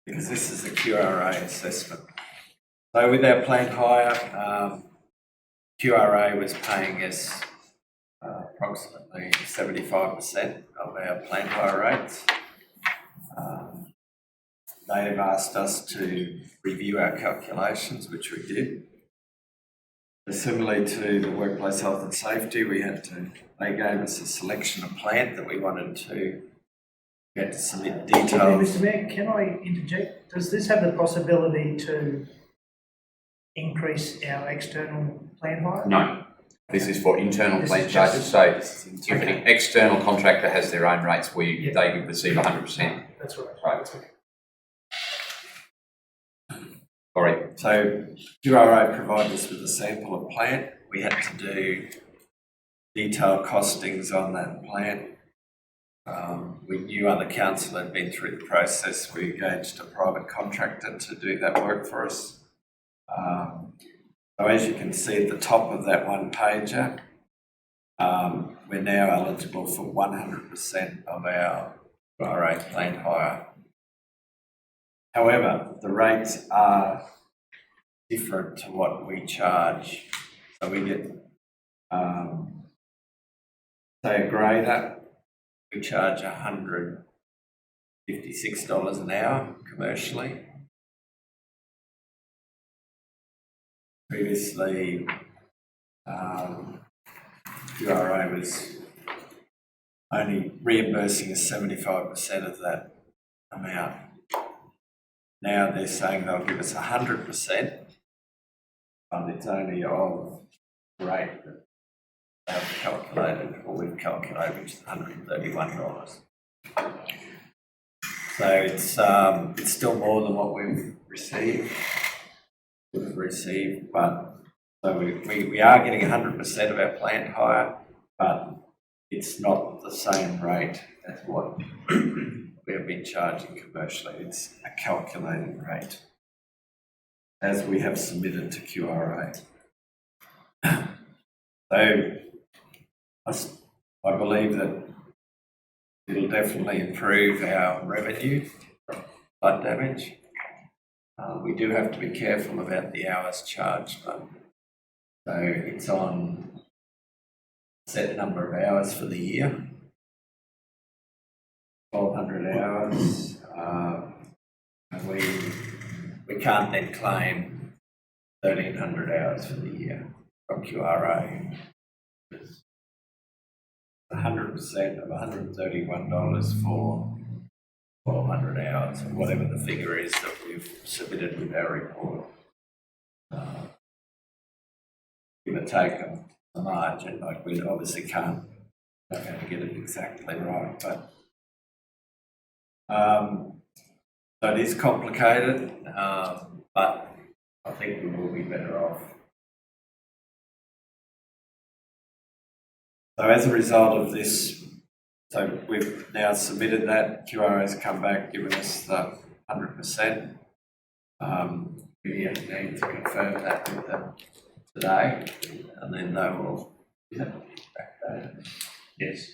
Because this is the QRA assessment. So with our plant hire, QRA was paying us approximately 75% of our plant hire rates. They have asked us to review our calculations, which we did. Similarly to the workplace health and safety, they gave us a selection of plant that we wanted to get to submit details. Mr Mayor, can I interject? Does this have the possibility to increase our external plan hire? No, this is for internal This plant is charges, just- so if an external contractor has their own rates, they can receive 100%. That's right. Right. Sorry. So QRA provided us with a sample of plant. We had to do detailed costings on that plant. We knew other council had been through the process. We engaged a private contractor to do that work for us. So as you can see at the top of that one pager, we're now eligible for 100% of our QRA plant hire. However, the rates are different to what we charge. So we get, say a grader, we charge $156 an hour commercially. Previously, QRA was only reimbursing us 75% of that amount. Now they're saying they'll give us 100%, but it's only of rate that they've calculated, or we've calculated, which is $131. So it's still more than what we've received, but so we are getting 100% of our plant hire, but it's not the same rate as what we have been charging commercially. It's a calculated rate, as we have submitted to QRA. So I believe that it'll definitely improve our revenue from flood damage. We do have to be careful about the hours charged, though. So it's on a set number of hours for the year. 1,200 hours, and we can't then claim 1,300 hours for the year from QRA. 100% of $131 for 1,200 hours, or whatever the figure is that we've submitted with our report. Give or take a margin, like we obviously not going to get it exactly right, but so it is complicated, but I think we will be better off. So as a result of this, so we've now submitted that, QRA has come back, given us the 100%. We need to confirm that with them today, and then they will backdate. Yes,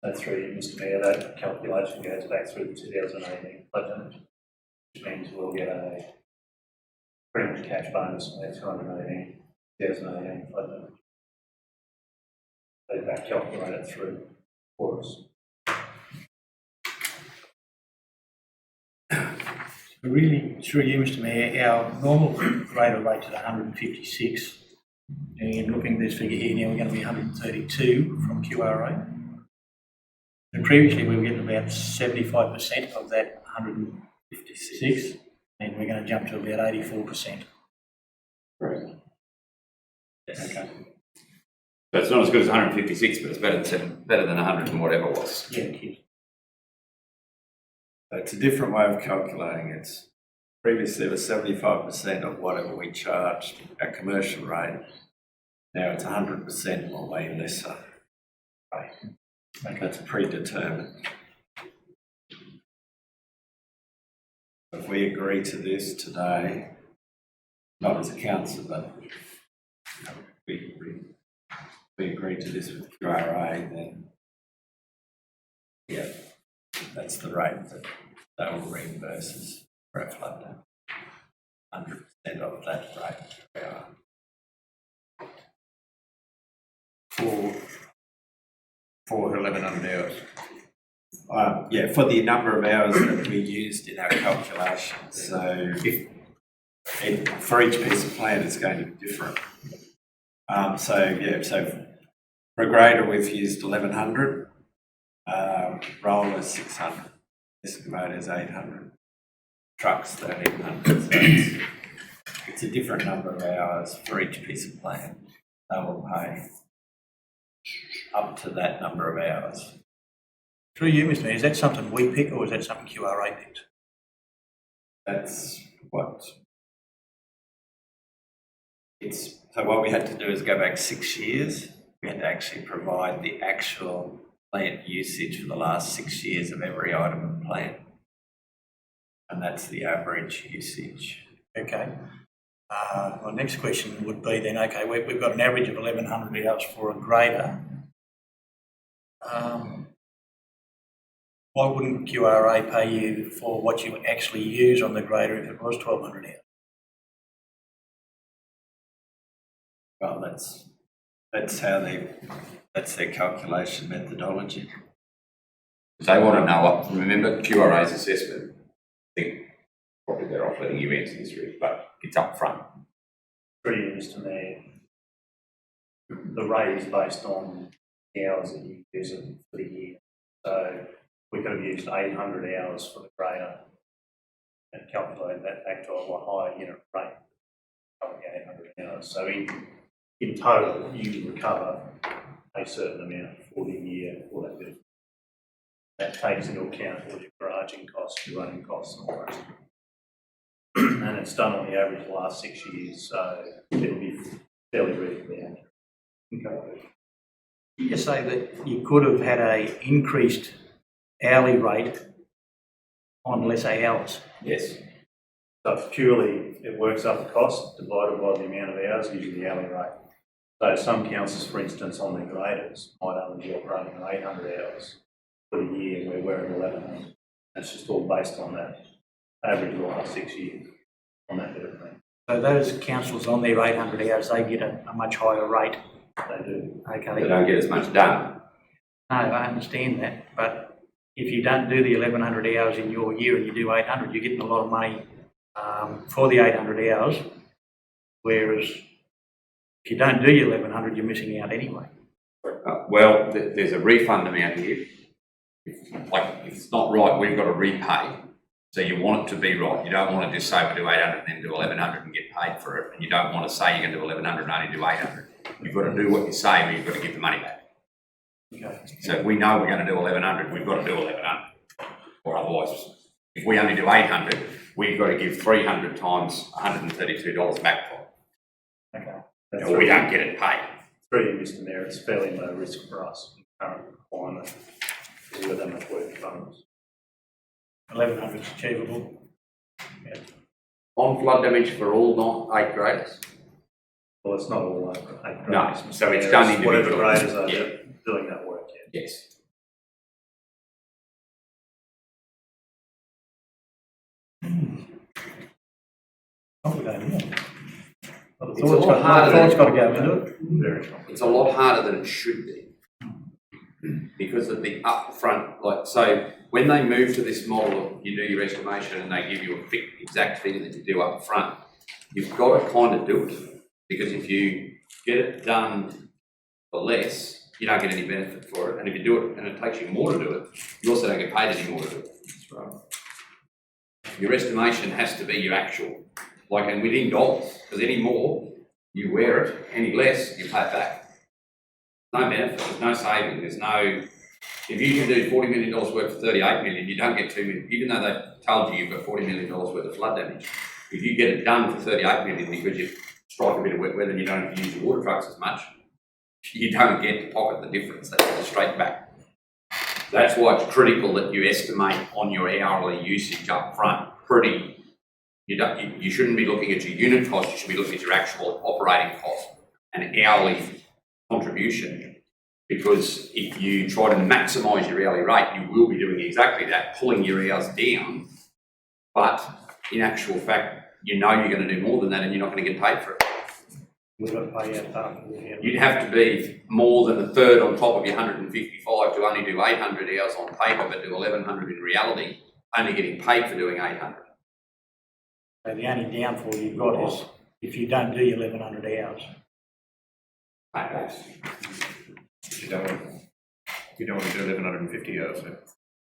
that's through Mr Mayor, that calculation goes back through the 2018 budget, which means we'll get a pretty much cash bonus on that 2018 budget. they back calculate it through for us. Really, through you, Mr Mayor, our normal grader rate is 156. And looking at this figure here now, we're going to be 132 from QRA. And previously we were getting about 75% of that 156, and we're going to jump to about 84%. Right. Okay. So it's not as good as 156, but it's better than 100 and whatever it was. Yeah, it is. It's a different way of calculating. It's previously it was 75% of whatever we charged our commercial rate. Now it's 100% or way lesser. Right. That's predetermined. If we agree to this today, not as a council, but we agree to this with QRA, then yeah, that's the rate that they will reimburse us for our flood damage. 100% of that rate per hour. For 1,100 hours. Yeah, for the number of hours that we used in our calculation. So for each piece of plant, it's going to be different. So for a grader, we've used 1,100, rollers 600, excavators 800, trucks 1,300. So it's a different number of hours for each piece of plant. They will pay up to that number of hours. Through you, Mr Mayor, is that something we pick or is that something QRA picks? That's what it's. So what we had to do is go back 6 years. We had to actually provide the actual plant usage for the last 6 years of every item of plant, and that's the average usage. Okay. My next question would be then, okay, we've got an average of 1,100 hours for a grader. Why wouldn't QRA pay you for what you actually use on the grader if it was 1,200 hours? Well, that's their calculation methodology. They want to know, remember QRA's assessment, I think probably they're off letting you answer this, Rick, but it's up front. Through you, Mr Mayor, the rate is based on the hours that you use it for the year. So we could have used 800 hours for the grader and calculated that back to a higher unit rate, probably 800 hours. So in total, you recover a certain amount for the year for that bit. That takes into account all your garaging costs, your running costs, and all the rest of it. And it's done on the average of the last 6 years, so it'll be fairly reasonably accurate. Okay. You say that you could have had a increased hourly rate on lesser hours. Yes. So it's purely, it works up the cost divided by the amount of hours using the hourly rate. So some councils, for instance, on their graders might only be operating on 800 hours for the year where we're at 1,100. That's just all based on that average of the last 6 years on that bit of thing. So those councils on their 800 hours, they get a much higher rate. They do. Okay. They don't get as much done. No, I understand that, but if you don't do the 1,100 hours in your year and you do 800, you're getting a lot of money for the 800 hours, whereas if you don't do your 1,100, you're missing out anyway. Well, there's a refund amount here. If it's not right, we've got to repay. So you want it to be right. You don't want to just say we do 800 and then do 1,100 and get paid for it. And you don't want to say you're going to do 1,100 and only do 800. You've got to do what you say, but you've got to get the money back. Okay. So if we know we're going to do 1,100, we've got to do 1,100. Or otherwise, if we only do 800, we've got to give 300 times $132 back for it. Okay. Or we don't get it paid. Through you, Mr Mayor, it's fairly low risk for us in the current climate. We've got that much work in front of us. 1,100 is achievable. Yeah. On flood damage for all 8 graders? Well, it's not all 8 graders. No, so it's Mayor. done It's whatever individually. graders are Yeah. doing that work, yeah. Yes. Complicated, isn't it? It's a lot harder Thought's got to than go into it. Very complicated. it's a lot harder than it should be. because of the upfront, like, so when they move to this model of you do your estimation and they give you a exact figure that you do up front, you've got to kind of do it, because if you get it done for less, you don't get any benefit for it, and if you do it and it takes you more to do it, you also don't get paid any more to do it. That's right. Your estimation has to be your actual, like, and within dollars, because any more you wear it, any less you pay it back. No benefit, there's no saving, there's no. If you can do $40 million worth for 38 million, you don't get 2 million, even though they've told you you've got $40 million worth of flood damage. If you get it done for 38 million because you strike a bit of wet weather and you don't have to use your water trucks as much, you don't get to pocket the difference, that goes straight back. That's why it's critical that you estimate on your hourly usage up front. You shouldn't be looking at your unit cost, you should be looking at your actual operating cost and hourly contribution. Because if you try to maximise your hourly rate, you will be doing exactly that, pulling your hours down. But in actual fact, you know you're going to do more than that and you're not going to get paid for it. We've got to pay out that. You'd have to be more than a third on top of your 155 to only do 800 hours on paper, but do 1100 in reality, only getting paid for doing 800. So the only downfall you've got is if you don't do your 1100 hours. You don't want to do 1150 hours. So.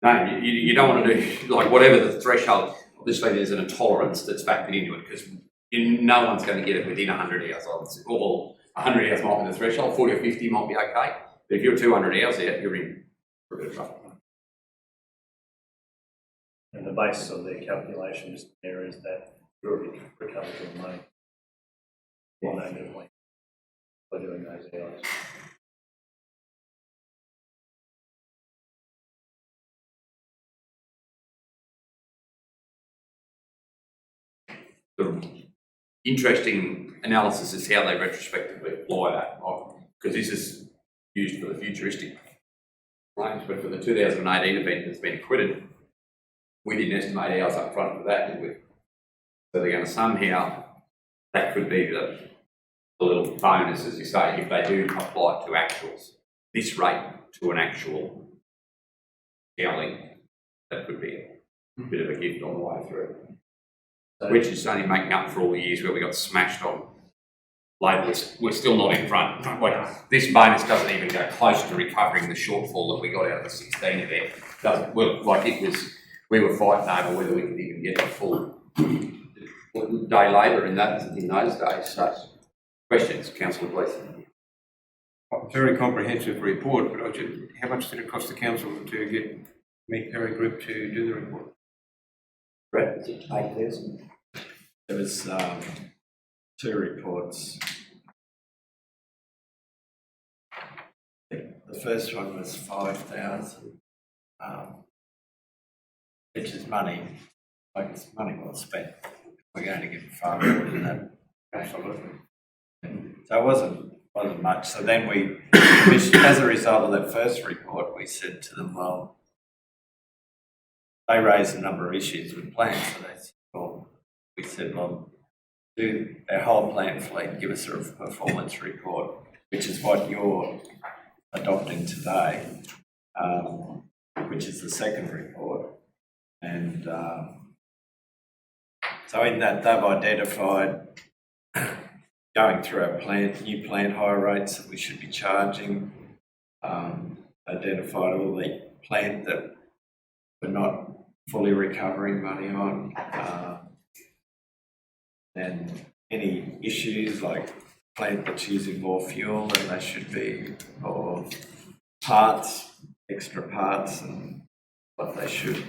No, you don't want to do, like, whatever the threshold. Obviously there's an intolerance that's factored into it, because no one's going to get it within 100 hours. Or 100 hours might be the threshold, 40 or 50 might be okay. But if you're 200 hours out, you're in for a bit of trouble. And the basis of their calculations there is that you're already recovered your money on that new point by doing those hours. The interesting analysis is how they retrospectively apply that, because this is used for the futuristic claims, but for the 2018 event that's been acquitted, we didn't estimate hours up front for that, did we? So they're going to somehow, that could be the little bonus, as you say, if they do apply it to actuals, this rate to an actual hourly, that could be a bit of a gift on the way through. Which is only making up for all the years where we got smashed on labour. We're still not in front. Like, this bonus doesn't even go close to recovering the shortfall that we got out of the 16 event. We were fighting over whether we could even get the full day labour in those days. So, questions, Councillor, please. Very comprehensive report, but how much did it cost the council to get Meat Perry Group to do the report? Brett, is it 8,000? There was 2 reports. The first one was 5,000, which is money, like it's money well spent. We're going to get far more than that. Absolutely. So it wasn't much. So then as a result of that first report, we said to them, well, they raised a number of issues with plants. So they said, well, we said, well, do their whole plant fleet, give us a performance report, which is what you're adopting today, which is the second report. And so in that, they've identified, going through our new plant hire rates that we should be charging, identified all the plant that we're not fully recovering money on, and any issues like plant that's using more fuel than they should be, or parts, extra parts and what they should.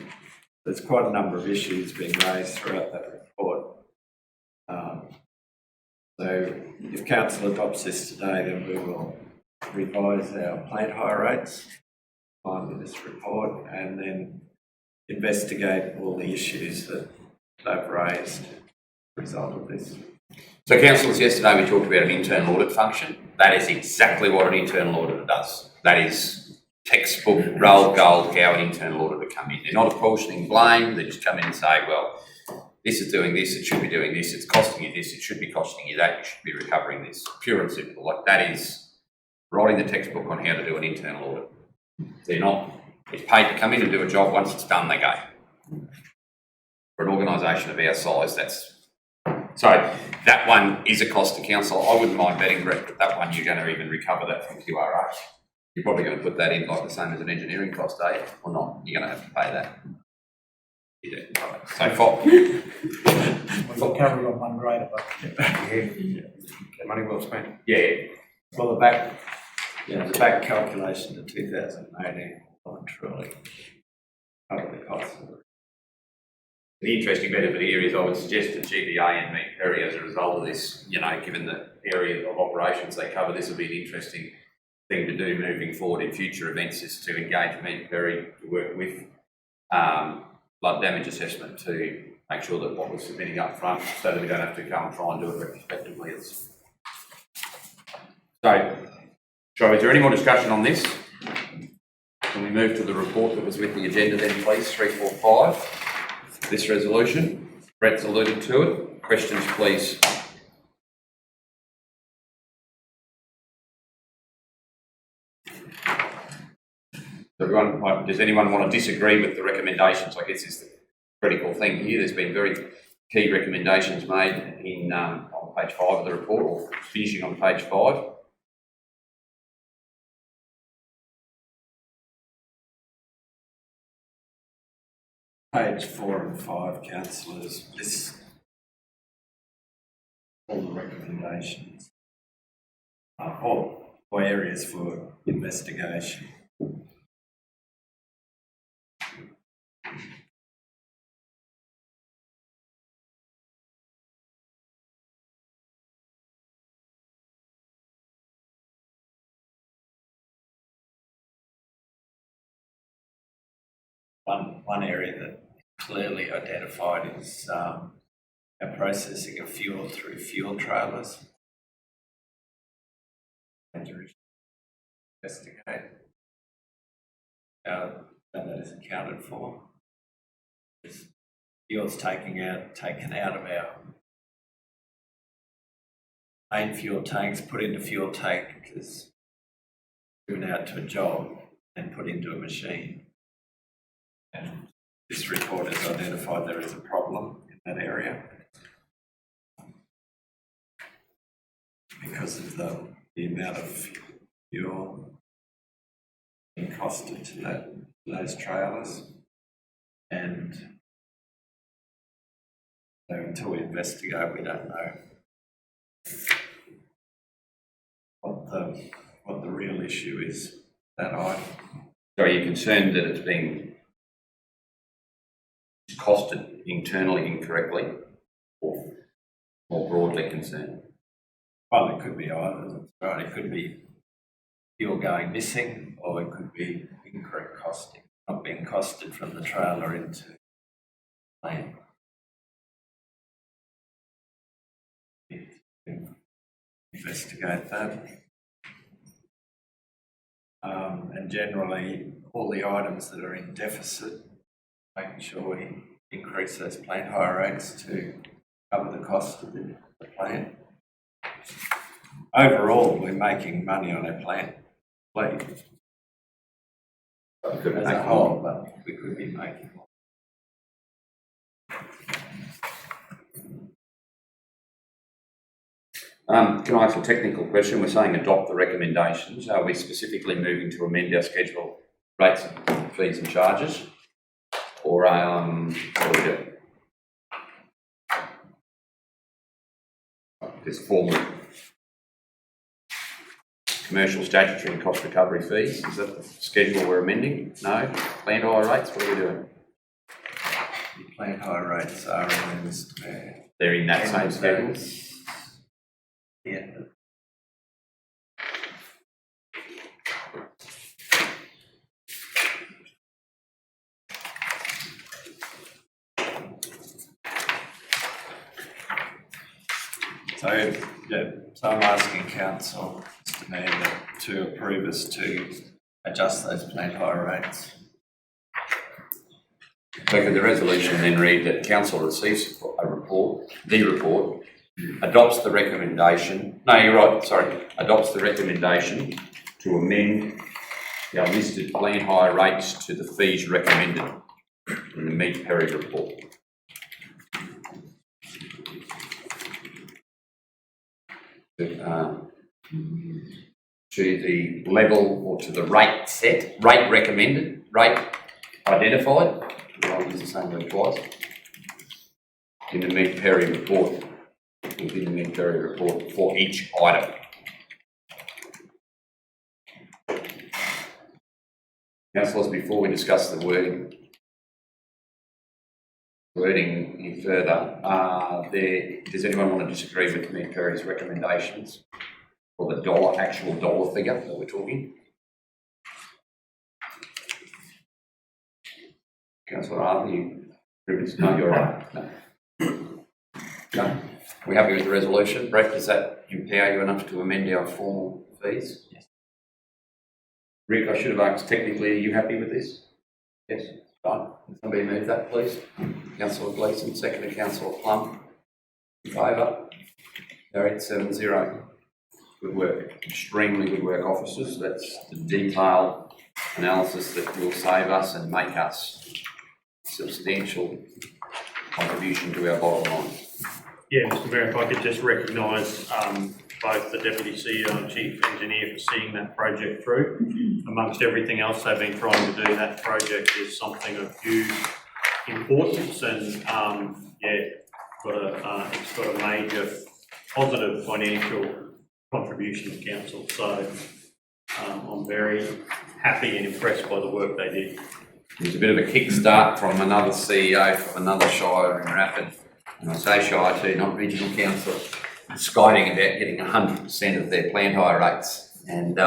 There's quite a number of issues being raised throughout that report. So if council adopts this today, then we will revise our plant hire rates in line with this report, and then investigate all the issues that they've raised as a result of this. So, councillors, yesterday we talked about an internal audit function. That is exactly what an internal auditor does. That is textbook, roll gold, how an internal auditor come in. They're not apportioning blame, they just come in and say, well, this is doing this, it should be doing this, it's costing you this, it should be costing you that, you should be recovering this. Pure and simple. Like, that is writing the textbook on how to do an internal audit. They're not, it's paid to come in and do a job, once it's done, they go. For an organisation of our size, that's, so that one is a cost to council. I wouldn't mind betting, Brett, that one you're going to even recover that from QRH. You're probably going to put that in like the same as an engineering cost, are you? Or not? You're going to have to pay that. Yeah, right. So far. We'll cover it on one grader, but Money well spent. Yeah. Well, the back calculation to 2018 will truly cover the cost of it. The interesting benefit here is I would suggest that GBA and Meat Perry, as a result of this, you know, given the area of operations they cover, this will be an interesting thing to do moving forward in future events, is to engage Meat Perry to work with blood damage assessment to make sure that what we're submitting up front, so that we don't have to go and try and do it retrospectively. So is there any more discussion on this? Can we move to the report that was with the agenda then, please? 345, this resolution. Brett's alluded to it. Questions, please. Does anyone want to disagree with the recommendations? I guess is the critical thing here. There's been very key recommendations made in on page 5 of the report, or finishing on page 5. Page 4 and 5, councillors, this all the recommendations or areas for investigation. One area that clearly identified is our processing of fuel through fuel trailers. And to investigate how that is accounted for. Fuel's taken out of our main fuel tanks, put into fuel tankers, given out to a job and put into a machine. And this report has identified there is a problem in that area because of the amount of fuel being costed to those trailers. And so until we investigate, we don't know what the real issue is that item. So are you concerned that it's being costed internally incorrectly, or more broadly concerned? Well, it could be either. Right, it could be fuel going missing, or it could be incorrect costing, not being costed from the trailer into the plant. Investigate that. And generally, all the items that are in deficit, making sure we increase those plant hire rates to cover the cost of the plant. Overall, we're making money on our plant fleet as a whole, but we could be making more. Can I ask a technical question? We're saying adopt the recommendations. Are we specifically moving to amend our schedule rates, fees and charges? Or what are we doing? There's formal commercial, statutory and cost recovery fees. Is that the schedule we're amending? No? Plant hire rates? What are we doing? The plant hire rates are in this. They're in that same schedule? Yeah. So I'm asking council, Mr. Mayor, to approve us to adjust those plant hire rates. So could the resolution then read that council receives a report, the report, adopts the recommendation, no, you're right, sorry, adopts the recommendation to amend Our listed plan hire rates to the fees recommended in the Mead Perry report. To the level or to the rate set, rate recommended, rate identified, I'll use the same word twice, in the Mead Perry report, within the Mead Perry report for each item. Councillors, before we discuss the wording any further, does anyone want to disagree with Mead Perry's recommendations or the actual dollar figure that we're talking? Councillor Arthur, you agree with this? No, you're right. No. No. We happy with the resolution? Brett, does that empower you enough to amend our formal fees? Yes. Rick, I should have asked technically, are you happy with this? Yes. Fine. Can somebody move that, please? Councillor Gleeson, second to Councillor Plum. In favour? Carried 7-0. Good work. Extremely good work, officers. That's the detailed analysis that will save us and make us substantial contribution to our bottom line. Yeah, Mr Mayor, if I could just recognise both the Deputy CEO and Chief Engineer for seeing that project through. Amongst everything else they've been trying to do, that project is something of huge importance and it's got a major positive financial contribution to council. So I'm very happy and impressed by the work they did. There's a bit of a kickstart from another CEO from another shire in Rapid, and I say shire too, not regional council, skiding about getting 100% of their plant hire rates, and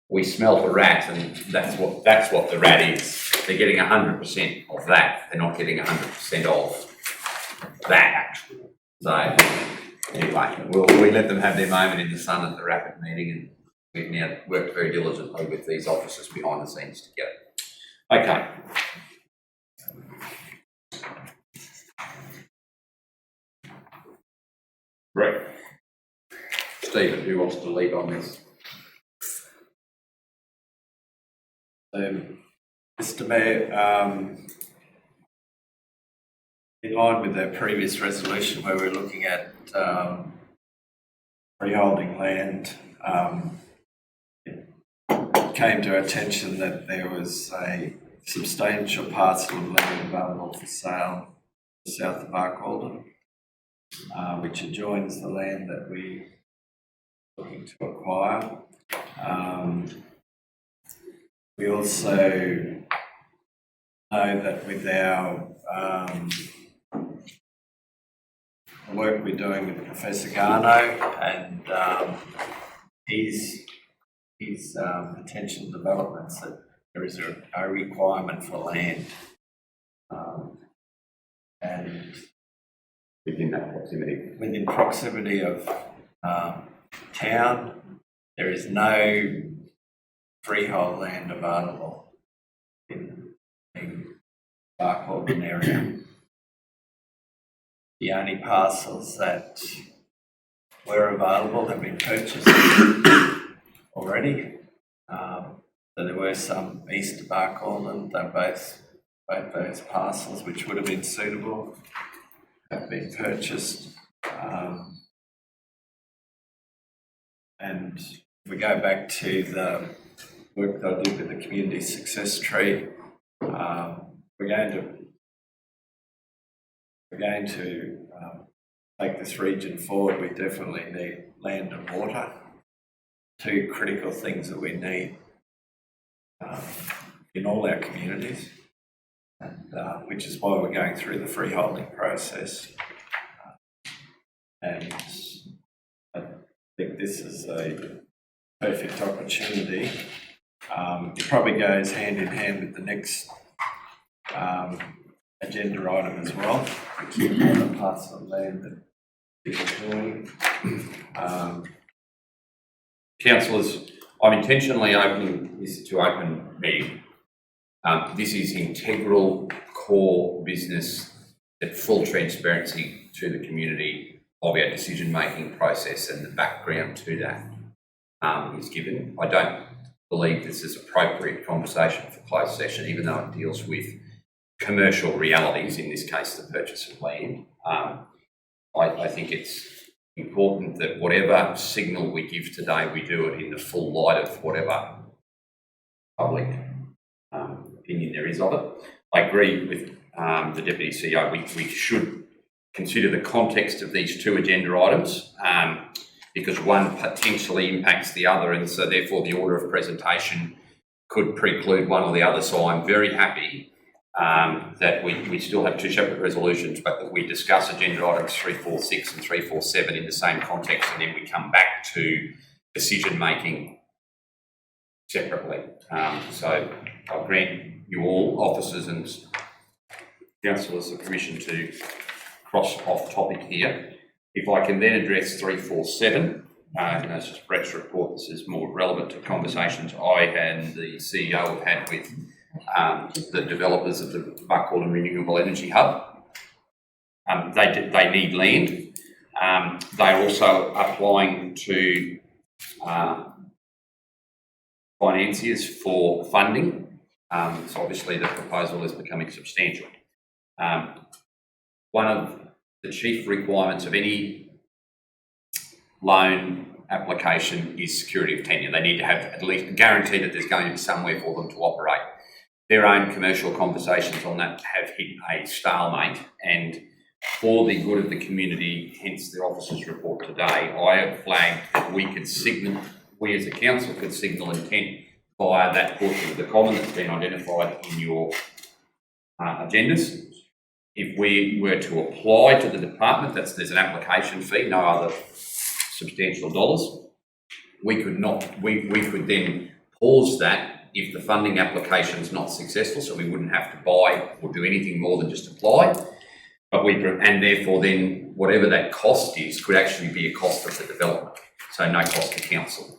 we smelt a rat, and that's what the rat is. They're getting 100% of that. They're not getting 100% of that. So anyway, we let them have their moment in the sun at the Rapid meeting, and we've now worked very diligently with these officers behind the scenes together. Okay. Great. Stephen, who wants to lead on this? Mr Mayor, in line with our previous resolution where we're looking at freeholding land, it came to our attention that there was a substantial parcel of land available for sale south of Barcaldine, which adjoins the land that we're looking to acquire. We also know that with our work we're doing with Professor Garno and his potential developments, that there is a requirement for land, and Within that proximity. within proximity of town, there is no freehold land available in the Barcaldine area. The only parcels that were available have been purchased already. So there were some east of Barcaldine, they're both those parcels which would have been suitable have been purchased. And if we go back to the work that I did with the community success tree, we're going to take this region forward. We definitely need land and water, two critical things that we need in all our communities, and which is why we're going through the freeholding process. And I think this is a perfect opportunity. It probably goes hand in hand with the next agenda item as well, which is the parts of land that people are doing. Councillors, I'm intentionally opening this to open meeting. This is integral core business at full transparency to the community of our decision-making process, and the background to that is given. I don't believe this is appropriate conversation for closed session, even though it deals with commercial realities, in this case, the purchase of land. I think it's important that whatever signal we give today, we do it in the full light of whatever public opinion there is of it. I agree with the Deputy CEO. We should consider the context of these two agenda items because one potentially impacts the other, and so therefore the order of presentation could preclude one or the other. So I'm very happy that we still have two separate resolutions, but that we discuss agenda items 346 and 347 in the same context, and then we come back to decision making separately. So I'll grant you all, officers and councillors, the permission to cross off topic here. If I can then address 347, and that's just Brett's report, this is more relevant to conversations I and the CEO have had with the developers of the Buckle Renewable Energy Hub. They need land. They're also applying to financiers for funding. So obviously the proposal is becoming substantial. One of the chief requirements of any loan application is security of tenure. They need to have at least a guarantee that there's going to be somewhere for them to operate. Their own commercial conversations on that have hit a stalemate, and for the good of the community, hence the officer's report today, I have flagged that we as a council could signal intent via that portion of the common that's been identified in your agendas. If we were to apply to the department, there's an application fee, no other substantial dollars. We could then pause that if the funding application is not successful, so we wouldn't have to buy or do anything more than just apply. And therefore then whatever that cost is could actually be a cost of the development, so no cost to council.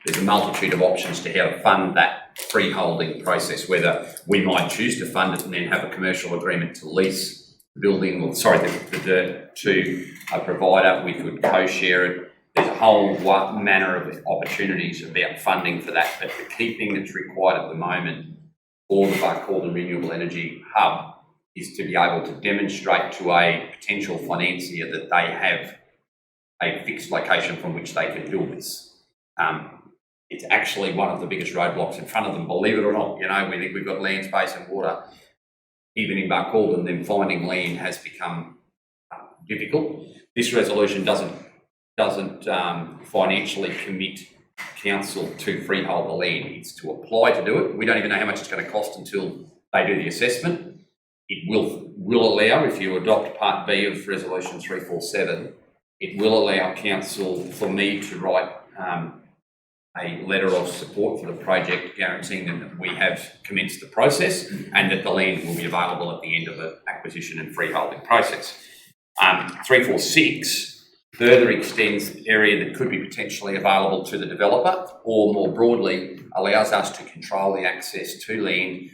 There's a multitude of options to how to fund that freeholding process, whether we might choose to fund it and then have a commercial agreement to lease the building, or the dirt to a provider. We could co-share it. There's a whole manner of opportunities about funding for that, but the key thing that's required at the moment for the Buckle Renewable Energy Hub is to be able to demonstrate to a potential financier that they have a fixed location from which they can build this. It's actually one of the biggest roadblocks in front of them, believe it or not. You know, we think we've got land, space and water, even in Buckle, and then finding land has become difficult. This resolution doesn't financially commit council to freehold the land. It's to apply to do it. We don't even know how much it's going to cost until they do the assessment. It will allow, if you adopt Part B of Resolution 347, it will allow council for me to write a letter of support for the project, guaranteeing that we have commenced the process and that the land will be available at the end of the acquisition and freeholding process. 346 further extends the area that could be potentially available to the developer, or more broadly allows us to control the access to land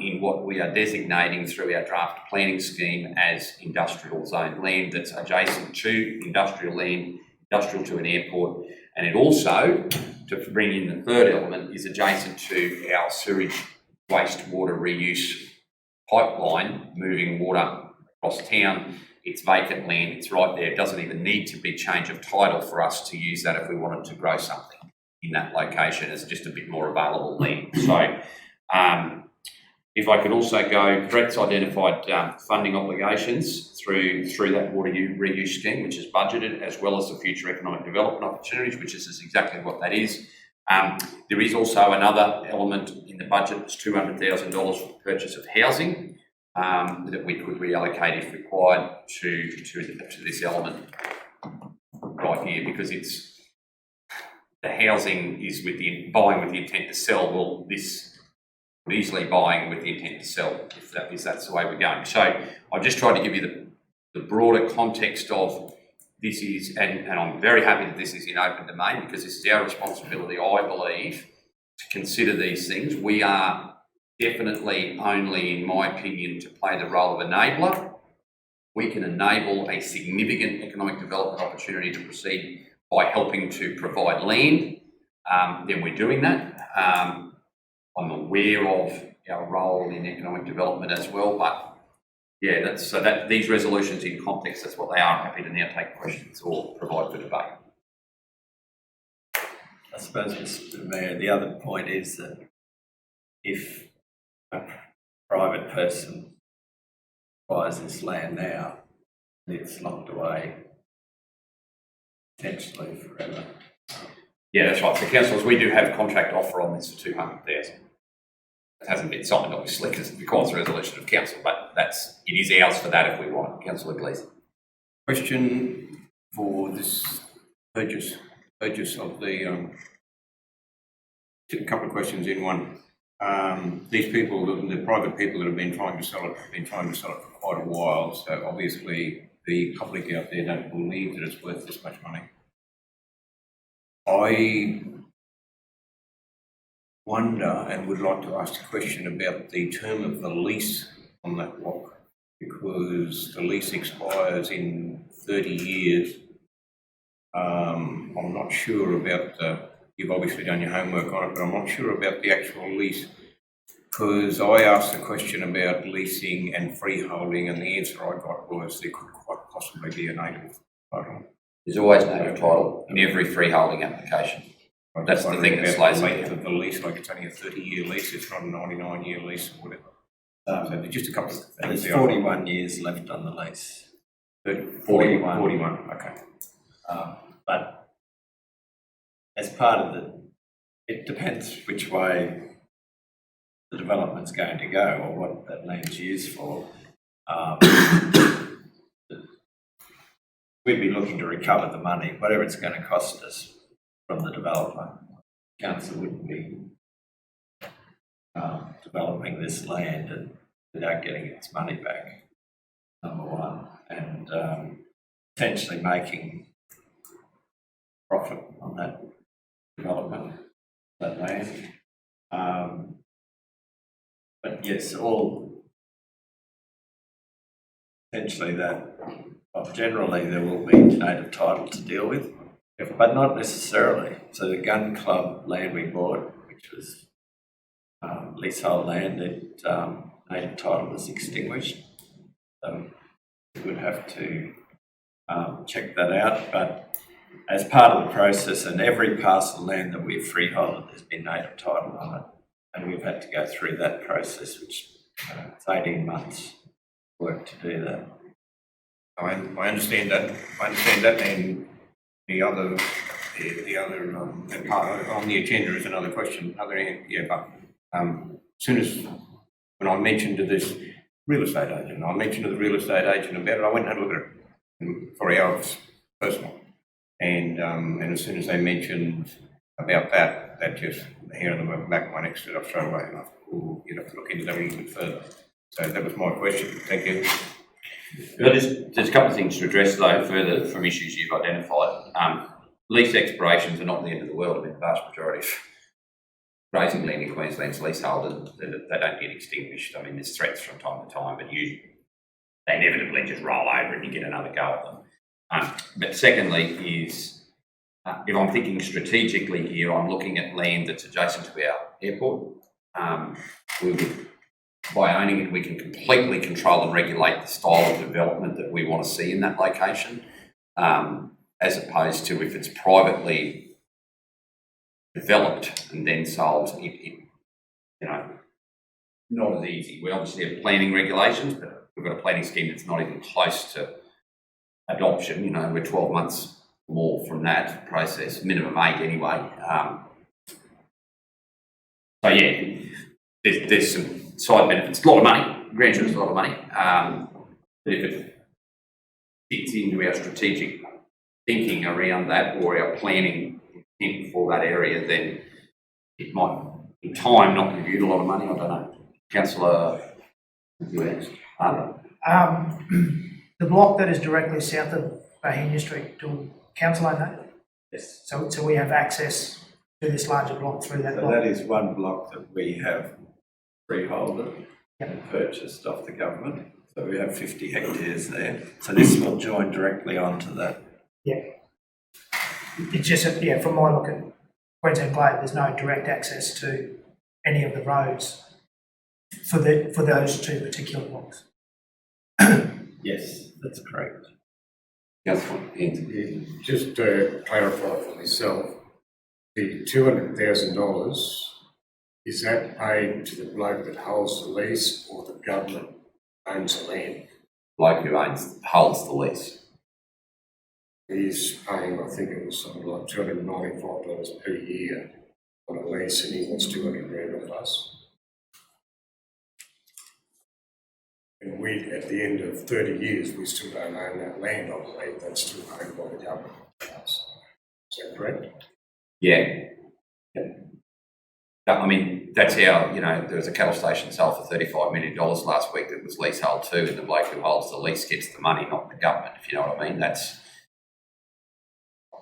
in what we are designating through our draft planning scheme as industrial zone land that's adjacent to industrial land, industrial to an airport, and it also, to bring in the third element, is adjacent to our sewage wastewater reuse pipeline moving water across town. It's vacant land, it's right there. It doesn't even need to be change of title for us to use that if we wanted to grow something in that location. It's just a bit more available land. So if I could also go, Brett's identified funding obligations through that water reuse scheme, which is budgeted, as well as the future economic development opportunities, which is exactly what that is. There is also another element in the budget that's $200,000 for the purchase of housing that we could reallocate if required to this element right here, because it's the housing is buying with the intent to sell. Well, this easily buying with the intent to sell, if that's the way we're going. So I've just tried to give you the broader context of this is, and I'm very happy that this is in open domain, because this is our responsibility, I believe, to consider these things. We are definitely only, in my opinion, to play the role of enabler. We can enable a significant economic development opportunity to proceed by helping to provide land, then we're doing that. I'm aware of our role in economic development as well, but yeah, these resolutions in context, that's what they are. I'm happy to now take questions or provide for debate. I suppose, Mr. Mayor, the other point is that if a private person buys this land now, it's locked away potentially forever. Yeah, that's right. So councillors, we do have contract offer on this for 200,000. It hasn't been signed, obviously, because it requires a resolution of council, but it is ours for that if we want it. Councillor Gleeson. Question for this purchase of the, a couple of questions in one. These people, the private people that have been trying to sell it, for quite a while, so obviously the public out there don't believe that it's worth this much money. I wonder and would like to ask a question about the term of the lease on that block, because the lease expires in 30 years. I'm not sure about you've obviously done your homework on it, but I'm not sure about the actual lease, because I asked the question about leasing and freeholding, and the answer I got was there could quite possibly be a native title. There's always native title in every freeholding application. That's the thing that slays the length of the lease, like it's only a 30-year lease, it's not a 99-year lease or whatever. So there's just a couple of things. There's 41 years left on the lease. 41, okay. But as part of it depends which way the development's going to go or what that land's used for. We'd be looking to recover the money, whatever it's going to cost us from the developer. Council wouldn't be developing this land without getting its money back, number one, and potentially making profit on that development, that land. But yes, potentially that, well, generally there will be native title to deal with, but not necessarily. So the gun club land we bought, which was leasehold land, native title was extinguished. So we would have to check that out, but as part of the process, and every parcel of land that we've freeholded, there's been native title on it, and we've had to go through that process, which it's 18 months work to do that. I understand that. And the other on the agenda is another question. Soon as when I mentioned to this real estate agent, about it, I went and had a look at it for hours personal. And as soon as they mentioned about that just hair on the back of my neck stood up straight away, and I thought, oh, you'd have to look into that a little bit further. So that was my question. Thank you. There's a couple of things to address though further from issues you've identified. Lease expirations are not the end of the world. I mean, the vast majority of grazing land in Queensland's leasehold, they don't get extinguished. I mean, there's threats from time to time, but usually they inevitably just roll over and you get another go at them. But secondly is, if I'm thinking strategically here, I'm looking at land that's adjacent to our airport. By owning it, we can completely control and regulate the style of development that we want to see in that location, as opposed to if it's privately developed and then sold, not as easy. We obviously have planning regulations, but we've got a planning scheme that's not even close to adoption. We're 12 months more from that process, minimum 8 anyway. So yeah, there's some side benefits. It's a lot of money. Grand sure it's a lot of money. But if it fits into our strategic thinking around that or our planning intent for that area, then it might, in time, not contribute a lot of money. I don't know. Councillor, you asked. The block that is directly south of Bohemia Street, do council own that? Yes. So we have access to this larger block through that So block? that is one block that we have freeholded and purchased off the government. So we have 50 hectares there. So this will join directly onto that. Yeah. It's just, from my look at Queensland Glade, there's no direct access to any of the roads for those two particular blocks. Yes, that's correct. Councillor Anthony. Just to clarify for myself, the $200,000, is that paid to the bloke that holds the lease or the government owns the land? Bloke who holds the lease. He's paying, I think it was something like $295 per year on a lease, and he wants $200,000 of us. And we, at the end of 30 years, we still don't own that land, I believe, that's still owned by the government. Is that correct? Yeah. I mean, that's how, there was a cattle station sold for $35 million last week that was leasehold too, and the bloke who holds the lease gets the money, not the government, if you know what I mean. That's, I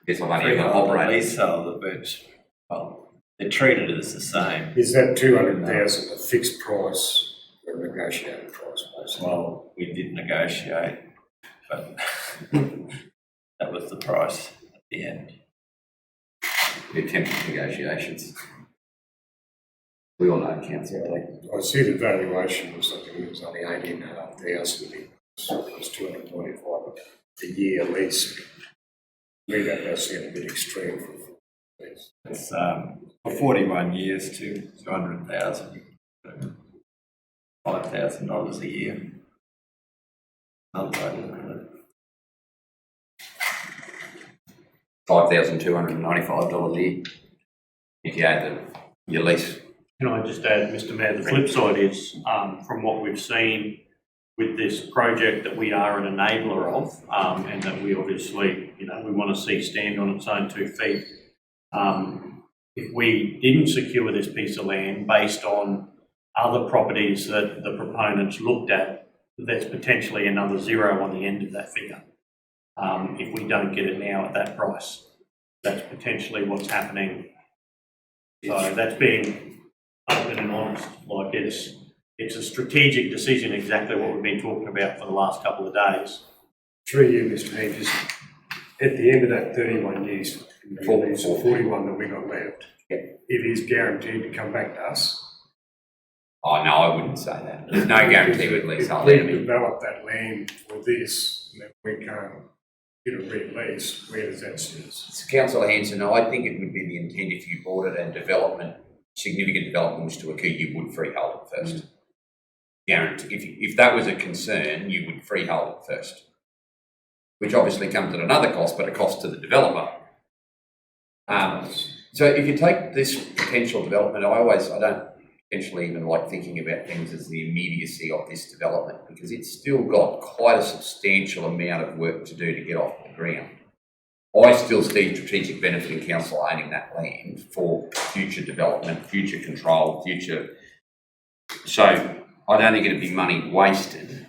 guess I've only ever operated. Leasehold, but, well, they're treated as the same. Is that $200,000 a fixed price or a negotiated price, basically? Well, we did negotiate, but that was the price at the end. The attempted negotiations. We all know council, I see the valuation was something that was only $18,500. It was $295 a year lease. Me, that does seem a bit extreme for lease. It's for 41 years to 200,000, $5,000 a year. $5,295 a year. If you add your lease. Can I just add, Mr Mayor, the flip side is, from what we've seen with this project that we are an enabler of, and that we obviously, we want to see stand on its own 2 feet. If we didn't secure this piece of land based on other properties that the proponents looked at, there's potentially another zero on the end of that figure. If we don't get it now at that price, that's potentially what's happening. So that's being open and honest. Like it's a strategic decision, exactly what we've been talking about for the last couple of days. Through you, Mr. Mayor, just at the end of that 31 years, 41 that we got left, it is guaranteed to come back to us. Oh, no, I wouldn't say that. There's no guarantee with leasehold. If we develop that land for this, and then we can't get a re-lease, where does that sit us? So Councillor Hanson, I think it would be the intent if you bought it and significant development was to occur, you would freehold it first. Guarantee. If that was a concern, you would freehold it first. Which obviously comes at another cost, but a cost to the developer. So if you take this potential development, I don't potentially even like thinking about things as the immediacy of this development, because it's still got quite a substantial amount of work to do to get off the ground. I still see strategic benefit in council owning that land for future development, future control, future. So I don't think it'd be money wasted.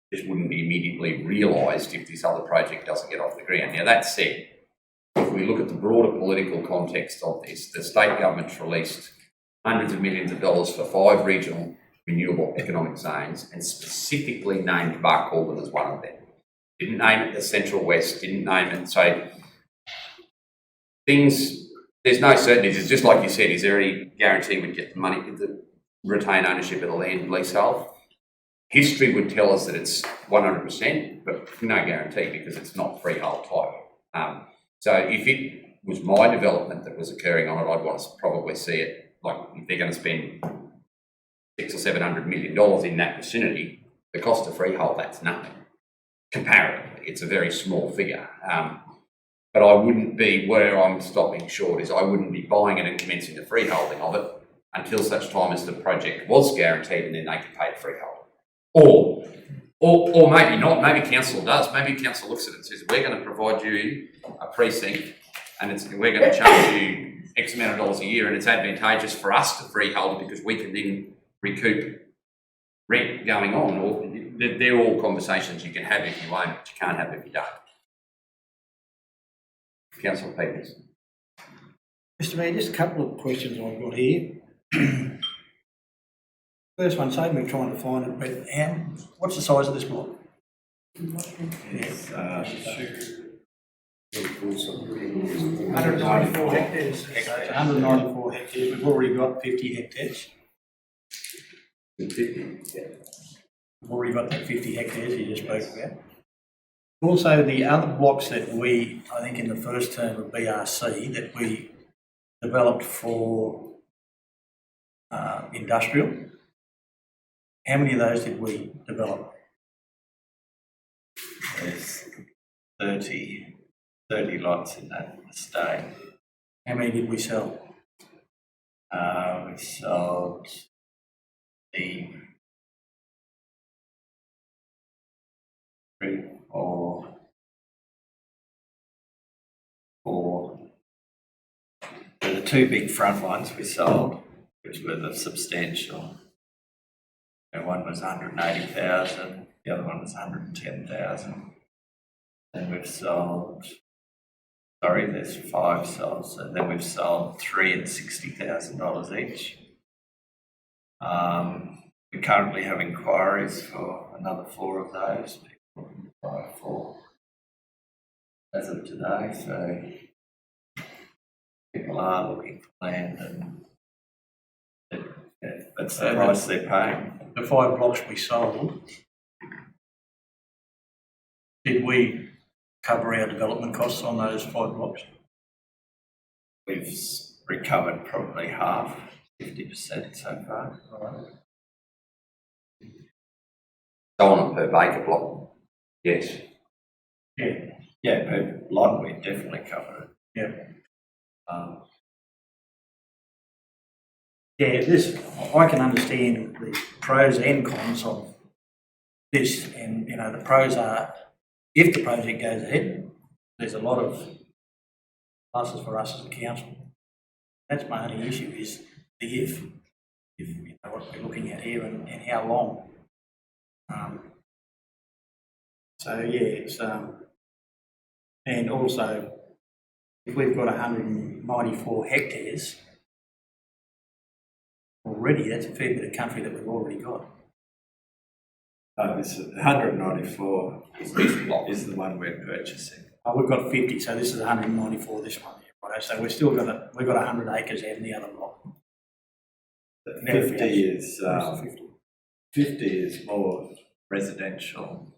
This wouldn't be immediately realised if this other project doesn't get off the ground. Now that said, if we look at the broader political context of this, the state government's released hundreds of millions of dollars for 5 regional renewable economic zones and specifically named Barcaldine as one of them. Didn't name it the Central West, didn't name it. So there's no certainties. It's just like you said, is there any guarantee we'd get the money, the retain ownership of the land leasehold? History would tell us that it's 100%, but no guarantee because it's not freehold type. So if it was my development that was occurring on it, I'd want to probably see it, like if they're going to spend $600 or $700 million in that vicinity, the cost of freehold, that's nothing. Comparatively, it's a very small figure. But I wouldn't be, where I'm stopping short is I wouldn't be buying it and commencing the freeholding of it until such time as the project was guaranteed and then they could pay the freehold. Or maybe not, maybe council does. Maybe council looks at it and says, we're going to provide you a precinct and we're going to charge you X amount of dollars a year and it's advantageous for us to freehold it because we can then recoup rent going on. Or they're all conversations you can have if you own it, but you can't have if you don't. Councillor Peters. Mr Mayor, just a couple of questions I've got here. First one, save me trying to find it, but what's the size of this block? It's 194 hectares. 194 hectares, we've already got 50 hectares. We've already got that 50 hectares you just spoke about. Also, the other blocks that we, I think in the first term of BRC, that we developed for industrial, how many of those did we develop? There's 30 lots in that estate. How many did we sell? We sold the 3, 4. So the 2 big front ones we sold, which were the substantial. And one was 180,000, the other one was 110,000. Then we've sold, there's 5 sold, so then we've sold 3 at $60,000 each. We currently have inquiries for another 4 of those, people can buy 4 as of today, so people are looking for land and that's the price they're paying. The 5 blocks we sold, did we cover our development costs on those 5 blocks? We've recovered probably half, 50% so far. So on a per acre block? Yes. Yeah, per lot we definitely cover it. Yeah. I can understand the pros and cons of this, and the pros are, if the project goes ahead, there's a lot of pluses for us as a council. That's my only issue, is the if what we're looking at here and how long. It's and also if we've got 194 hectares already, that's a fair bit of country that we've already got. This is 194 is the one we're purchasing. We've got 50, so this is 194, this one. Right? So we've got 100 acres out in the other block. 50 is more residential.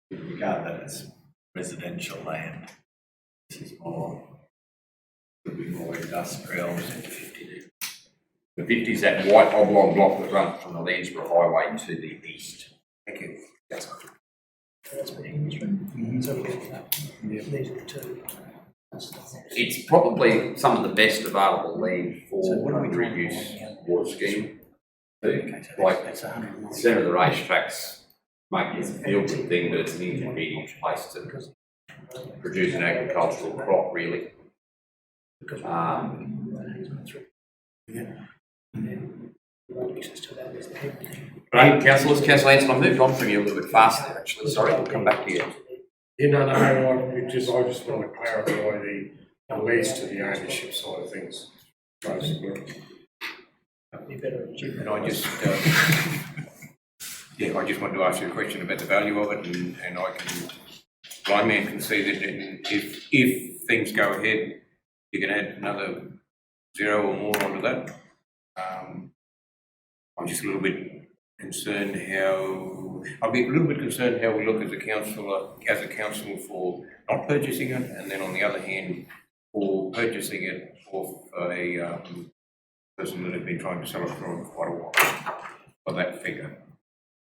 We regard that as residential land. This is could be more industrial. The 50 is that white oblong block that runs from the Landsborough Highway to the east. Thank you. That's pretty interesting. So these are the 2. It's probably some of the best available land for So what are we trying to reuse find out? water scheme. Okay, so Like that's 190. centre of the racetracks, making it a feel good thing, but it's an inconvenient place to produce an agricultural crop, really. Right, councillors, Councillor Anson, I moved on from you a little bit fast there, actually. Sorry, I'll come back to you. I just want to clarify the lease to the ownership side of things, basically. And I just, I just wanted to ask you a question about the value of it, and I can, blind man can see that if things go ahead, you can add another 0 or more onto that. I'm just a little bit concerned how we look as a council for not purchasing it, and then on the other hand, for purchasing it off a person that has been trying to sell it for quite a while for that figure.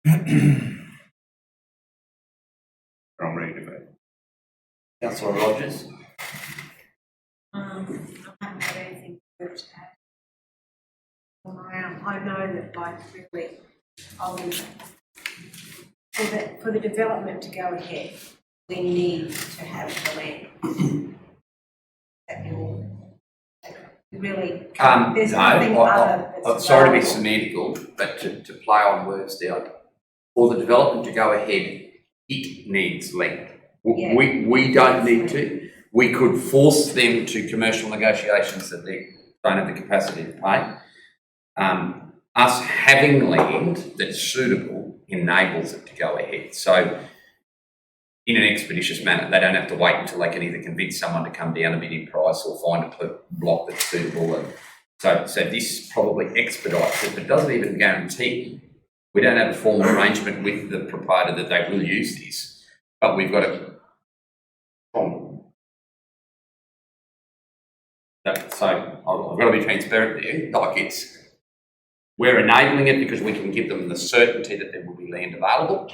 I'm ready to vote. Councillor Rogers? I haven't got anything to add. I know that really, for the development to go ahead, we need to have the land. That you'll really, there's nothing other that's sorry to be available. semantical, but to play on words there, for the development to go ahead, it needs land. Yeah. We don't need to. We could force them to commercial negotiations that they don't have the capacity to pay. Us having land that's suitable enables it to go ahead. So in an expeditious manner. They don't have to wait until they can either convince someone to come down a bit in price or find a block that's suitable. And so this probably expedites it, but doesn't even guarantee. We don't have a formal arrangement with the provider that they will use this, but we've got a so I've got to be transparent there. Like we're enabling it because we can give them the certainty that there will be land available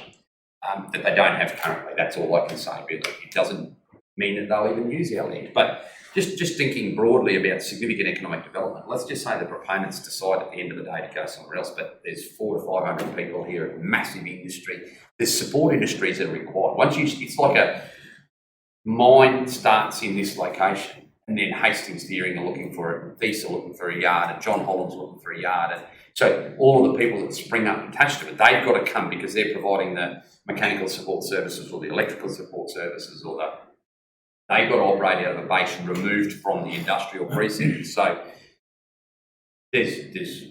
that they don't have currently. That's all I can say, really. It doesn't mean that they'll even use our land. But just thinking broadly about significant economic development, let's just say the proponents decide at the end of the day to go somewhere else, but there's 400 to 500 people here, massive industry. There's support industries that are required. It's like a mine starts in this location, and then Hastings Deering are looking for it, Thiess are looking for a yard, and John Holland's looking for a yard. And so all of the people that spring up attached to it, they've got to come because they're providing the mechanical support services or the electrical support services, or they've got to operate out of a base removed from the industrial precinct. So there's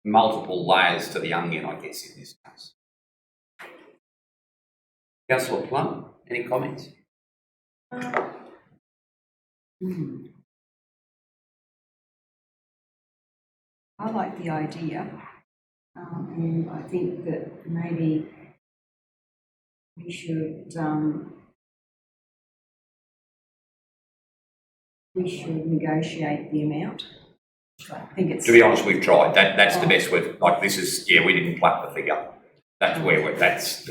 multiple layers to the onion, I guess, in this case. Councillor Plum, any comments? I like the idea, and I think that maybe we should negotiate the amount. I think it's. To be honest, we've tried. That's the best way. Like this is, we didn't pluck the figure. That's where that is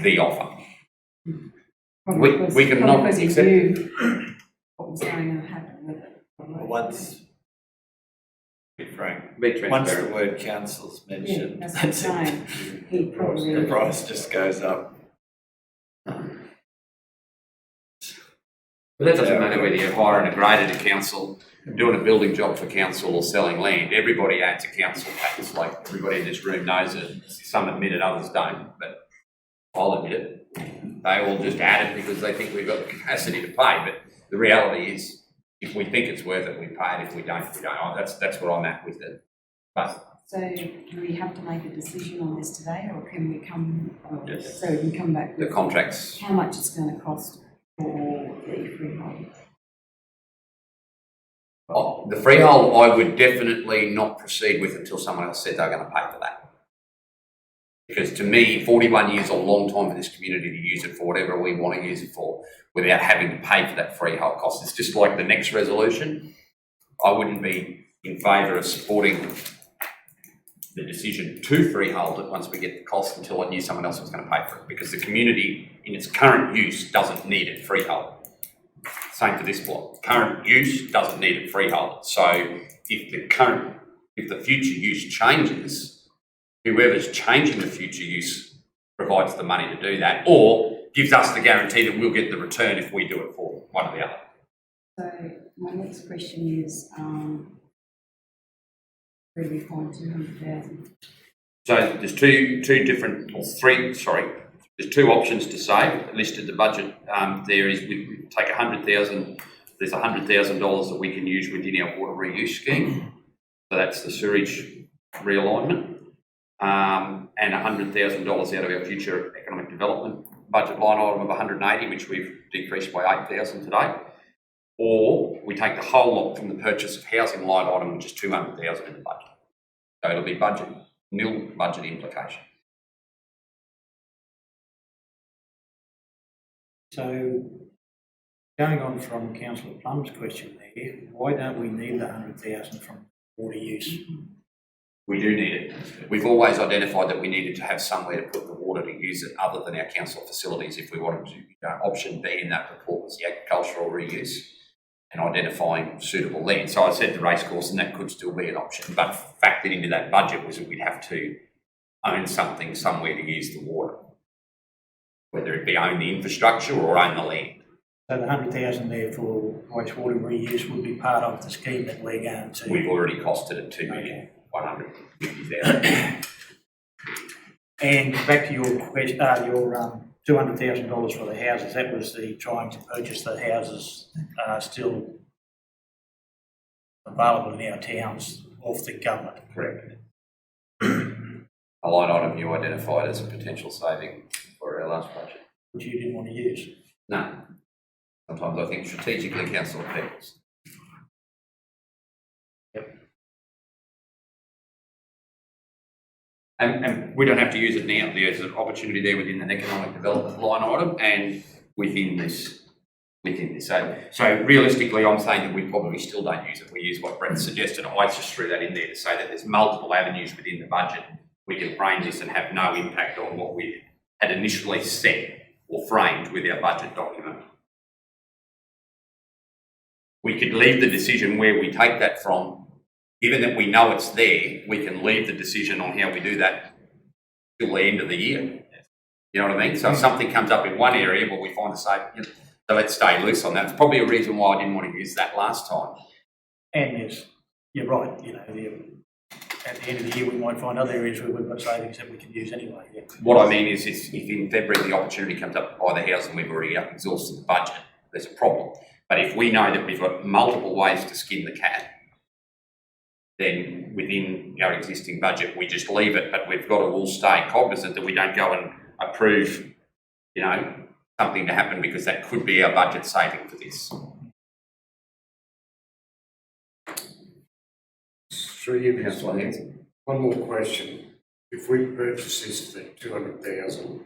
the offer. We can not accept what was going to happen with it. Once, Frank, be transparent. once the word council's mentioned, Yeah, that's what I'm saying. He probably. the price just goes up. But that doesn't matter whether you're hiring a grader to council, doing a building job for council, or selling land. Everybody adds a council tax. Like everybody in this room knows it. Some admit it, others don't. But I'll admit it. They all just add it because they think we've got the capacity to pay. But the reality is, if we think it's worth it, we pay it. If we don't, we don't. That's what I'm at with it. But So do we have to make a decision on this today, or can we come? Yes. So we can come back the with contracts. how much it's going to cost for the freehold. Oh, the freehold, I would definitely not proceed with until someone else said they're going to pay for that. Because to me, 41 years is a long time for this community to use it for whatever we want to use it for without having to pay for that freehold cost. It's just like the next resolution. I wouldn't be in favour of supporting the decision to freehold it once we get the cost until I knew someone else was going to pay for it, because the community in its current use doesn't need it freehold. Same for this block. Current use doesn't need it freehold. So if the future use changes, whoever's changing the future use provides the money to do that, or gives us the guarantee that we'll get the return if we do it for one or the other. So my next question is, where do we find 200,000? So there's there's two options to save listed the budget. There is we take 100,000. There's $100,000 that we can use within our water reuse scheme. So that's the sewage realignment, and $100,000 out of our future economic development budget line item of 180, which we've decreased by 8,000 today. Or we take the whole lot from the purchase of housing line item, which is 200,000 in the budget. So it'll be nil budget implication. So, going on from Councillor Plum's question there, why don't we need the 100,000 from water use? We do need it. We've always identified that we needed to have somewhere to put the water to use it other than our council facilities if we wanted to. Option B in that report was the agricultural reuse and identifying suitable land. So I said the racecourse, and that could still be an option, but factored into that budget was that we'd have to own something somewhere to use the water, whether it be own the infrastructure or own the land. So the 100,000 there for wastewater reuse would be part of the scheme that we're going to. We've already costed it $2,150,000. And back to your question, your $200,000 for the houses. That was the trying to purchase the houses that are still available in our towns off the government. Correct. A line item you identified as a potential saving for our last budget. which you didn't want to use. No. Sometimes I think strategically, councillor Peebles. And we don't have to use it now. There's an opportunity there within an economic development line item and within this. So realistically, I'm saying that we probably still don't use it. We use what Brett suggested. I just threw that in there to say that there's multiple avenues within the budget. We can frame this and have no impact on what we had initially set or framed with our budget document. We could leave the decision where we take that from. Given that we know it's there, we can leave the decision on how we do that till the end of the year. You know what I mean? So if something comes up in one area, but we find the same, so let's stay loose on that. It's probably a reason why I didn't want to use that last time. And yes, you're right, you know, at the end of the year, we might find other areas where we've got savings that we can use anyway. Yeah. What I mean is if in February the opportunity comes up to buy the house and we've already exhausted the budget, there's a problem. But if we know that we've got multiple ways to skin the cat, then within our existing budget, we just leave it, but we've got to all stay cognizant that we don't go and approve, something to happen because that could be our budget saving for this. Through you, Councillor Hanson. One more question. If we purchase this for 200,000,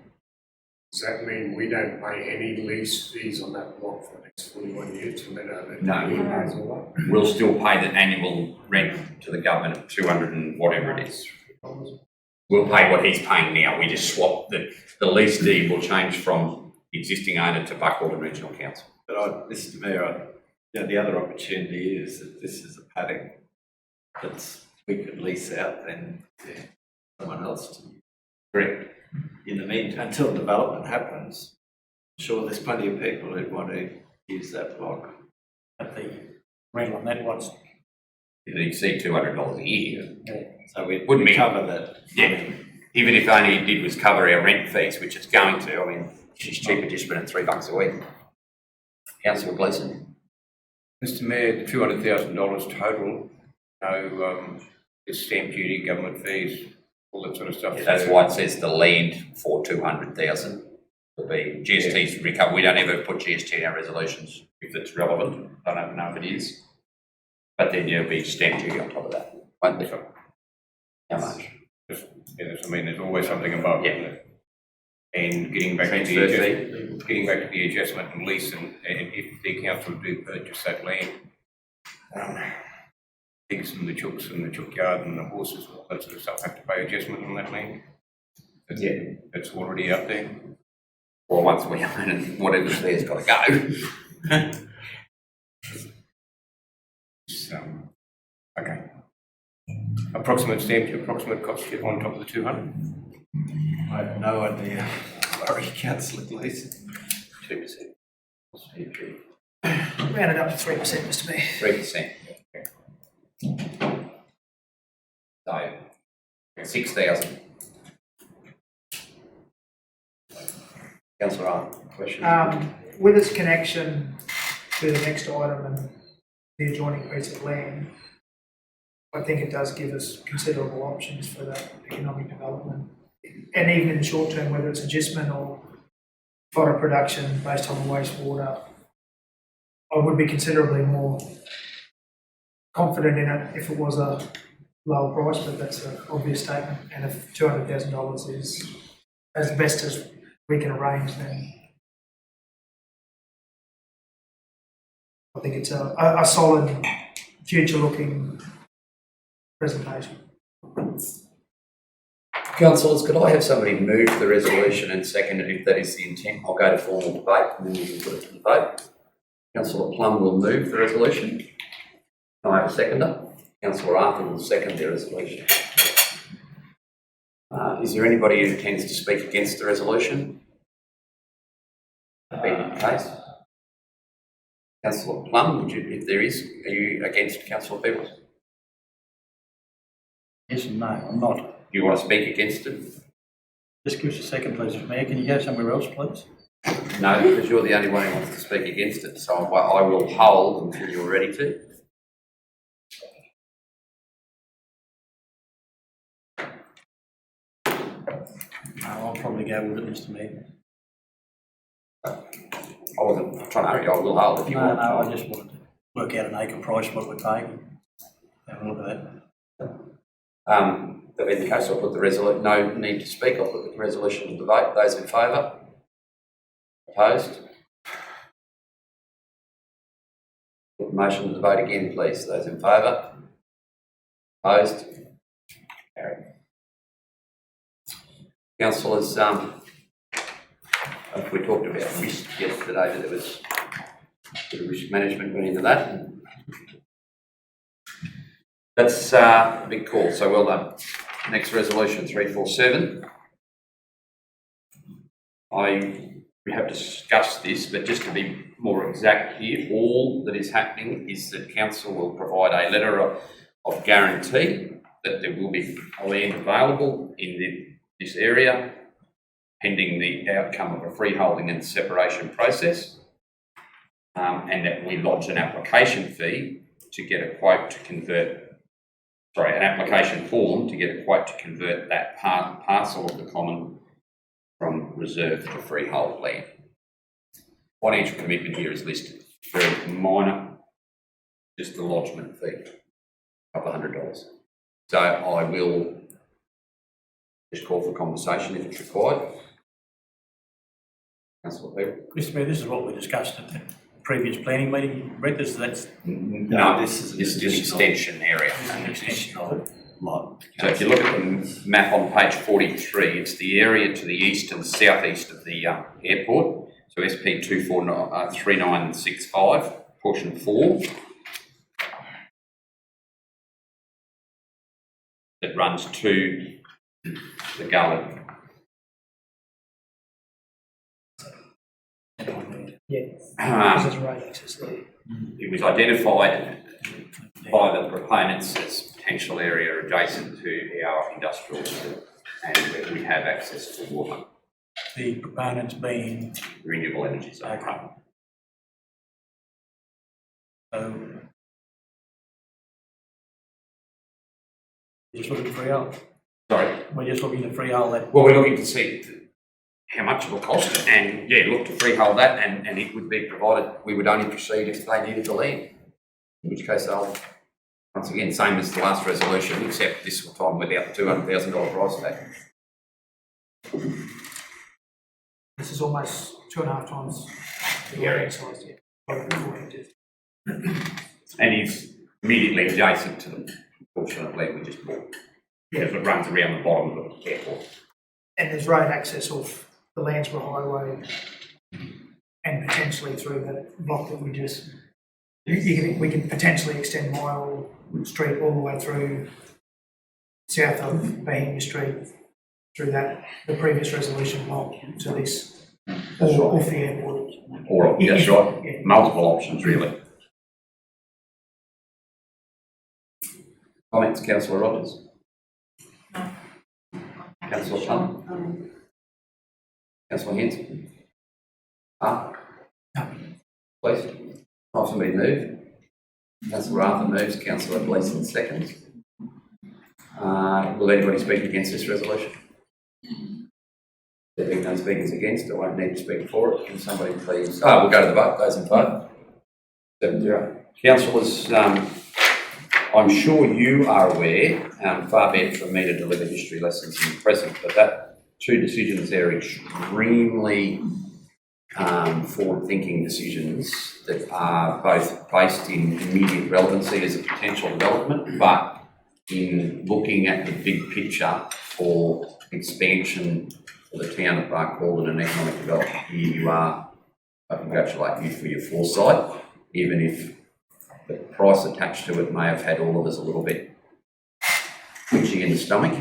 does that mean we don't pay any lease fees on that block for the next 41 years? No. We'll still pay the annual rent to the government of 200 and whatever it is. We'll pay what he's paying now. We just swap the lease deed will change from the existing owner to Buckhorn Regional Council. But Mr Mayor, the other opportunity is that this is a paddock that we could lease out then to someone else to. Correct. In the meantime, until development happens, I'm sure there's plenty of people who want to use that block. But the rental on that was, If you exceed $200 a year, So we Wouldn't be- cover that. yeah. Even if only it did was cover our rent fees, which it's going to. I mean, she's cheaper just spending $3 a week. Councillor Gleeson. Mr Mayor, the $200,000 total, no, it's stamp duty, government fees, all that sort of stuff. Yeah, that's why it says the land for 200,000 will be GST's recovered. We don't ever put GST in our resolutions if it's relevant. I don't know if it is. But then there'll be stamp duty on top of that. Won't be. How much? There's always something above. Yeah. And getting back to Transfer the adjustment and lease, and if the council do purchase that land, pigs and the chooks and the chook yard and the horses, all that sort of stuff have to pay adjustment on that land. That's already out there. Well, once we own it, whatever's there's got to go. Okay. Approximate cost on top of the 200? I have no idea. Sorry, Councillor Gleeson. 2%. Round it up to 3%, Mr Mayor. 3%. So, 6,000. Councillor Arthur, question? With its connection to the next item and the adjoining piece of land, I think it does give us considerable options for that economic development. And even in the short term, whether it's adjustment or fodder production based on the wastewater, I would be considerably more confident in it if it was a lower price, but that's an obvious statement. And if $200,000 is as best as we can arrange, then I think it's a solid, future-looking presentation. Councillors, could I have somebody move the resolution and second it if that is the intent? I'll go to formal debate and then we can put it to the vote. Councillor Plum will move the resolution. Can I have a seconder? Councillor Arthur will second the resolution. Is there anybody who intends to speak against the resolution? That being the case. Councillor Plum, would you, if there is, are you against Councillor Peebles? yes and no, I'm not. Do you want to speak against it? Just give us a second, please, Mr Mayor. Can you go somewhere else, please? No, because you're the only one who wants to speak against it, so I will hold until you're ready to. No, I'll probably go with it, Mr Mayor. I wasn't trying to argue, I will hold if you want. No, I just wanted to work out an acre price, what we're paying. Have a look at that. But in the case, I'll put the resolution, no need to speak, I'll put the resolution to the vote. Those in favour? Opposed? Put the motion to the vote again, please. Those in favour? Opposed? Carried. Councillors, we talked about risk yesterday, but there was a bit of risk management went into that. That's a big call, so well done. Next resolution, 347. We have discussed this, but just to be more exact here, all that is happening is that council will provide a letter of guarantee that there will be land available in this area pending the outcome of a freeholding and separation process, and that we lodge an application fee to get a quote to convert, an application form to get a quote to convert that parcel of the common from reserve to freehold land. Financial commitment here is listed, very minor, just the lodgement fee, $200. So I will just call for conversation if it's required. Councillor Peel. Mr Mayor, this is what we discussed at the previous planning meeting. Brett, that's No, this is an extension area. an extension of it. So if you look at the map on page 43, it's the area to the east and southeast of the airport. So SP 3965, portion 4. It runs to the gully. Yeah, this is road access there. It was identified by the proponents as potential area adjacent to our industrial estate, and where we have access to water. The proponents being Renewable energy zone. okay. So just looking at freehold. Sorry. We're just looking at freehold that. Well, we're looking to see how much it will cost, and yeah, look to freehold that, and it would be provided. We would only proceed if they needed the land, in which case they'll, once again, same as the last resolution, except this time without the $200,000 price tag. This is almost 2.5 times the area size, yeah. And it's immediately adjacent to the portion of land we just bought, because it runs around the bottom of the airport. And there's road access off the Landsborough Highway and potentially through that block that we just, we can potentially extend Mile Street all the way through south of Bohemia Street, through that, the previous resolution block to this, or off the airport. Or, that's right, Yeah. multiple options really. Comments, Councillor Rogers? Councillor Plum? Councillor Hanson? Please. I'll somebody move. Councillor Arthur moves, Councillor Gleeson seconds. Will anybody speak against this resolution? There being no speakers against, I won't need to speak for it. Can somebody please, we'll go to the vote, those in favour? 7-0. Councillors, I'm sure you are aware, far be it from me to deliver history lessons in the present, but that two decisions there are extremely forward-thinking decisions that are both based in immediate relevancy as a potential development, but in looking at the big picture for expansion for the town of Barcaldine and economic development. Here you are. I congratulate you for your foresight, even if the price attached to it may have had all of us a little bit twitchy in the stomach.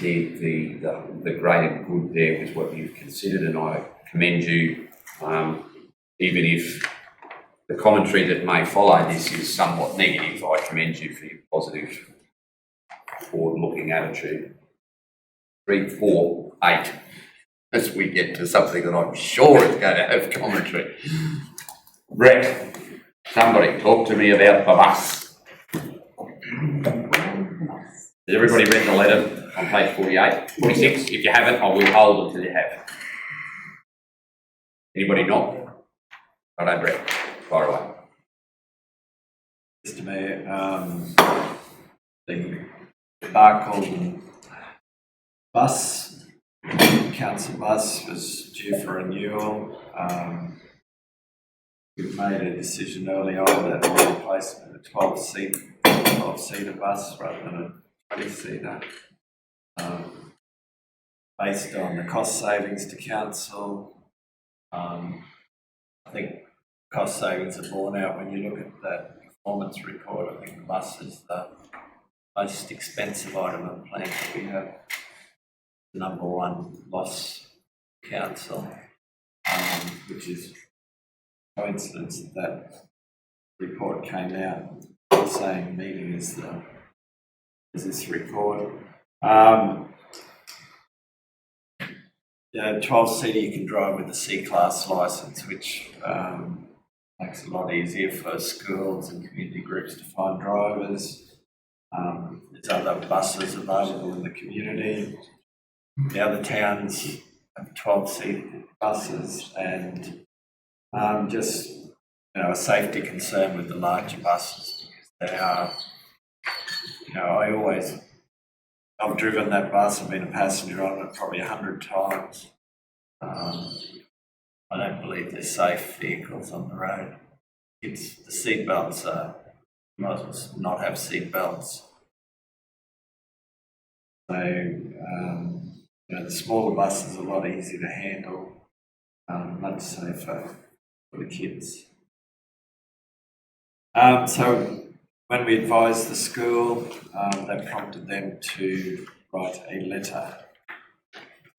The greater good there was what you've considered, and I commend you, even if the commentary that may follow this is somewhat negative. I commend you for your positive, forward-looking attitude. 3, 4, 8, as we get to something that I'm sure is going to have commentary. Brett, somebody talk to me about the bus. Has everybody read the letter on page 48? 46? If you haven't, I will hold until you have. Anybody not? Righto, Brett, fire away. Mr Mayor, the Barcaldine bus, council bus was due for renewal. We've made a decision early on that we'll replace it with a 12-seater bus rather than a 20-seater. Based on the cost savings to council, I think cost savings are borne out when you look at that performance report. I think the bus is the most expensive item of the plan that we have. The number one loss council, which is coincidence that report came out the same meeting as this report. Yeah, 12-seater you can drive with a C-class licence, which makes it a lot easier for schools and community groups to find drivers. There's other buses available in the community. The other towns have 12-seater buses, and just a safety concern with the larger buses. They are, I've driven that bus, I've been a passenger on it probably 100 times. I don't believe they're safe vehicles on the road. The seat belts must not have seat belts. So, the smaller buses are a lot easier to handle, much safer for the kids. So when we advised the school, that prompted them to write a letter,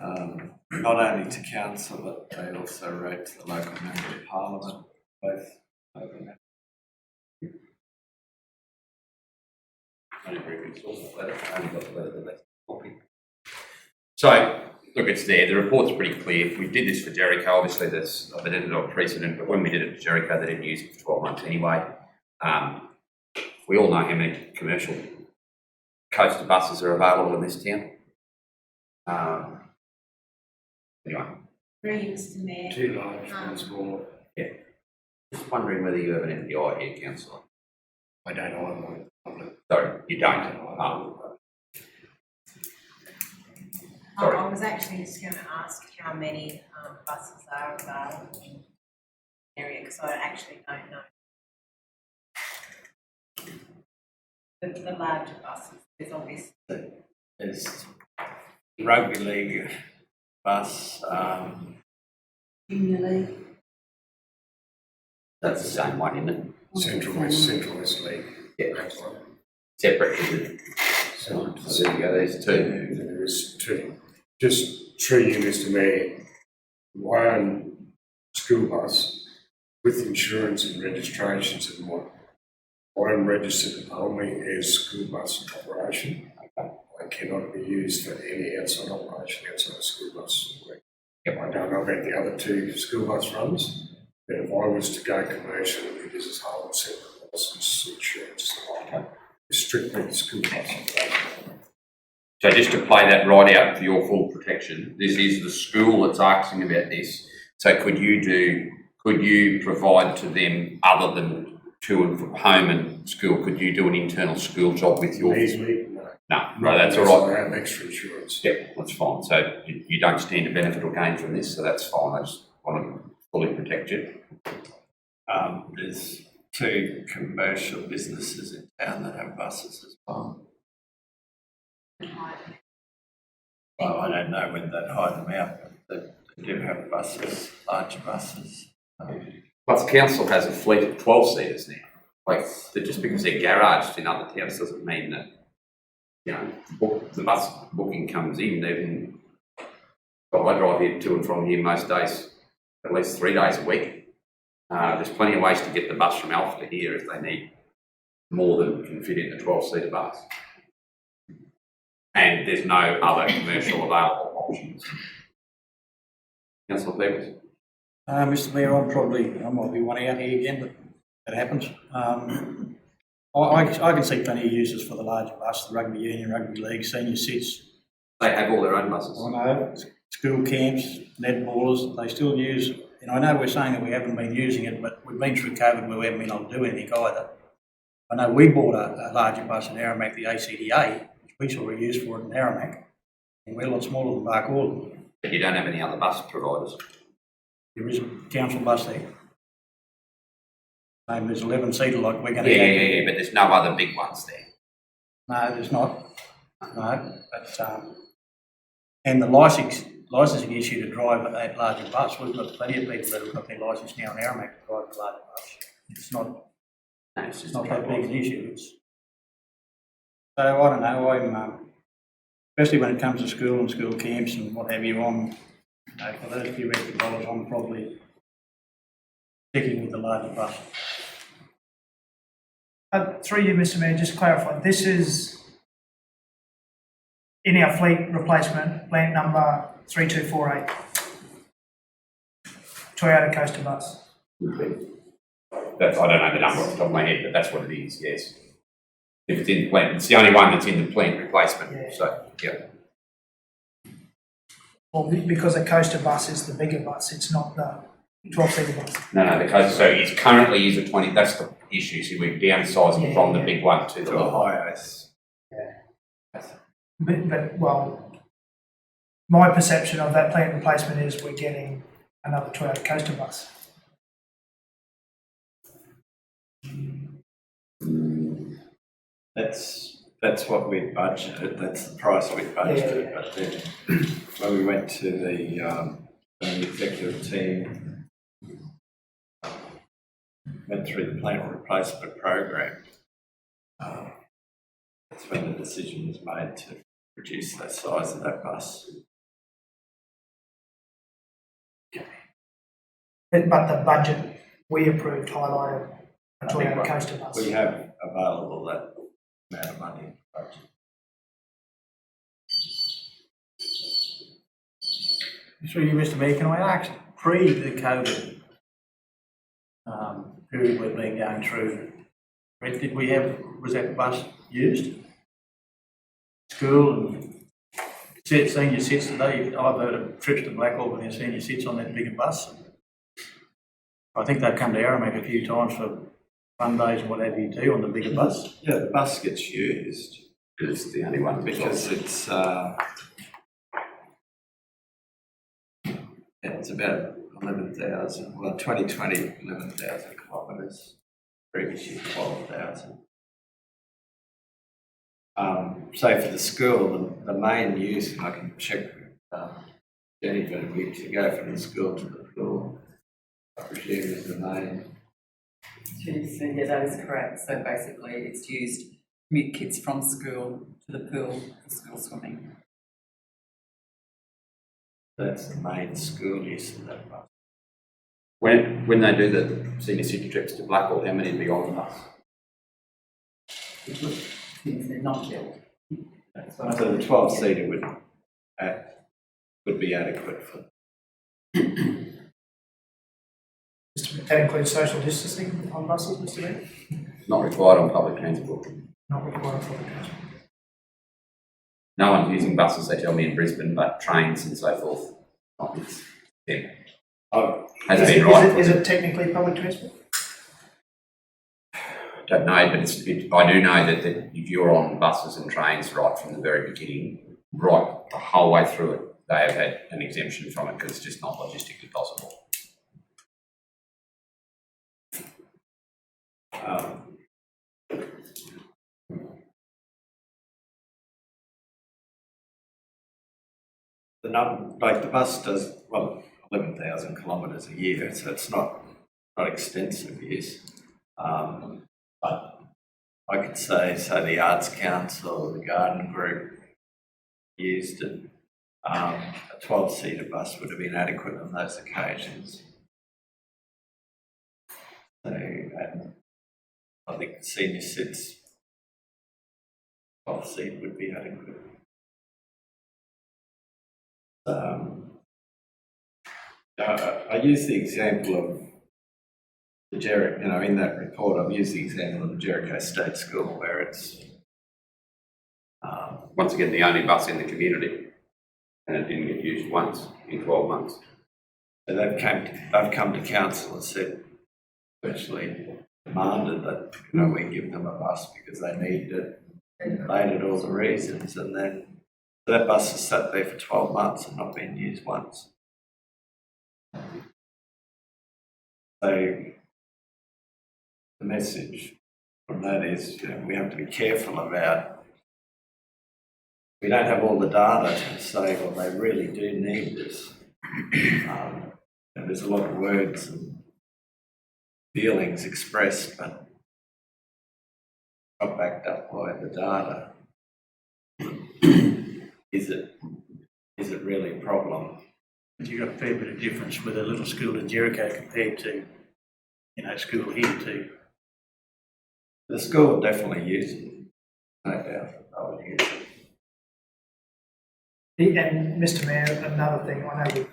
not only to council, but they also wrote to the local member of parliament, both local members. So, look, it's there. The report's pretty clear. We did this for Jericho. Obviously, there's I've been on precedent, but when we did it for Jericho, they didn't use it for 12 months anyway. We all know how many commercial coaster buses are available in this town. Anyway. Through Mr Mayor. Too large, one small. Yeah. Just wondering whether you have an MPI here, councillor. I don't know. Sorry, you don't. Sorry. I was actually just going to ask how many buses are available in the area, because I actually don't know. The larger buses, there's obviously. There's rugby league bus, Junior League. That's the same one, isn't it? Central West League. Yeah. That's one. Separate, is it? So there you go, there's two. There is two. Just through you, Mr Mayor, one school bus with insurance and registrations and one registered only as school bus operation. They cannot be used for any outside operation outside of school bus. I don't know about the other two school bus runs, but if I was to go commercial, it is a whole separate license, insurance, strictly the school bus operation. So just to play that right out for your full protection, this is the school that's asking about this. So could you provide to them, other than to and from home and school, could you do an internal school job with your? Easily, no. No, that's all right. I have extra insurance. Yep, that's fine. So you don't stand to benefit or gain from this, so that's fine. I just want to fully protect you. There's two commercial businesses in town that have buses as well. Well, I don't know when they'd hide them out, but they do have buses, larger buses. Plus, council has a fleet of 12 seaters now. Like, just because they're garaged in other towns doesn't mean that, the bus booking comes in. Then, well, I drive here to and from here most days, at least 3 days a week. There's plenty of ways to get the bus from Alpha to here if they need more than can fit in the 12-seater bus. And there's no other commercial available options. Councillor Clevers. Mr Mayor, I might be one out here again, but that happens. I can see plenty of uses for the larger bus, the rugby union, rugby league, senior sits. They have all their own buses. I know, school camps, netballers, they still use and I know we're saying that we haven't been using it, but we've been through COVID where we haven't been able to do anything either. I know we bought a larger bus in Aramac, the ACDA, which we saw a use for it in Aramac, and we're a lot smaller than Barcaldine. But you don't have any other bus providers. There is a council bus there. There's 11-seater like we're going Yeah, to yeah, yeah, but there's no other big ones there. No, there's not. No, but, and the licensing issue to drive that larger bus, we've got plenty of people that have got their licence now in Aramac to drive the larger bus. It's not, No, it's just not that big an issue. So I don't know, I'm, especially when it comes to school and school camps and what have you, for those few extra dollars, I'm probably sticking with the larger bus. Through you, Mr Mayor, just to clarify, this is in our fleet replacement, plant number 3248. Toyota Coaster bus. That's, I don't know the number off the top of my head, but that's what it is, yes. If it's in the plant, it's the only one that's in the plant replacement, Yeah. so, yeah. Well, because a coaster bus is the bigger bus, it's not the 12-seater bus. No, the coaster, so it's currently is a 20, that's the issue, so we're downsizing from the big one to the little. Hiace. But, well, my perception of that plant replacement is we're getting another Toyota Coaster bus. That's what we budgeted, that's the price we budgeted, but then when we went to the executive team, went through the plant replacement program, that's when the decision was made to reduce the size of that bus. But the budget we approved highlighted a Toyota Coaster bus. We have available that amount of money in the budget. Through you, Mr Mayor, can I ask, pre the COVID period we've been going through, did we have, was that bus used? School and senior sits today, I've heard of trips to Blackall when their senior sits on that bigger bus. I think they've come to Aramac a few times for fun days and what have you too on the bigger bus. Yeah, the bus gets used. It's the only one Because it's about 11,000, well, 2020, 11,000 kilometres, previous year 12,000. So for the school, the main use, and I can check with Jennifer, we to go from the school to the pool, I presume is the main. So yeah, that is correct. So basically it's used to commute kids from school to the pool for school swimming. That's the main school use of that bus. When they do the senior city trips to Blackall, how many would be on the bus? Things they're not built. So the 12-seater would be adequate for. That includes social distancing on buses, Mr Mayor? Not required on public transport. Not required for the council. No one's using buses, they tell me, in Brisbane, but trains and so forth. Yeah. Has been right. Is it technically public transport? Don't know, but I do know that if you're on buses and trains right from the very beginning, right the whole way through it, they have had an exemption from it because it's just not logistically possible. The bus does, 11,000 kilometres a year, so it's not extensive use. But I could say the Arts Council, the Garden Group used it. A 12-seater bus would have been adequate on those occasions. So, and I think the senior sits 12-seat would be adequate. I use the example of the Jericho, in that report, I've used the example of the Jericho State School where it's once again the only bus in the community, and it didn't get used once in 12 months. they've come to council and said, virtually demanded that, we give them a bus because they needed it, stated all the reasons, and then that bus has sat there for 12 months and not been used once. So the message from that is, we have to be careful about, we don't have all the data to say, well, they really do need this. And there's a lot of words and feelings expressed, but not backed up by the data. Is it really a problem? You've got a fair bit of difference with a little school in Jericho compared to, school here too. The school will definitely use it, no doubt. I would use it. And Mr Mayor, another thing, I know we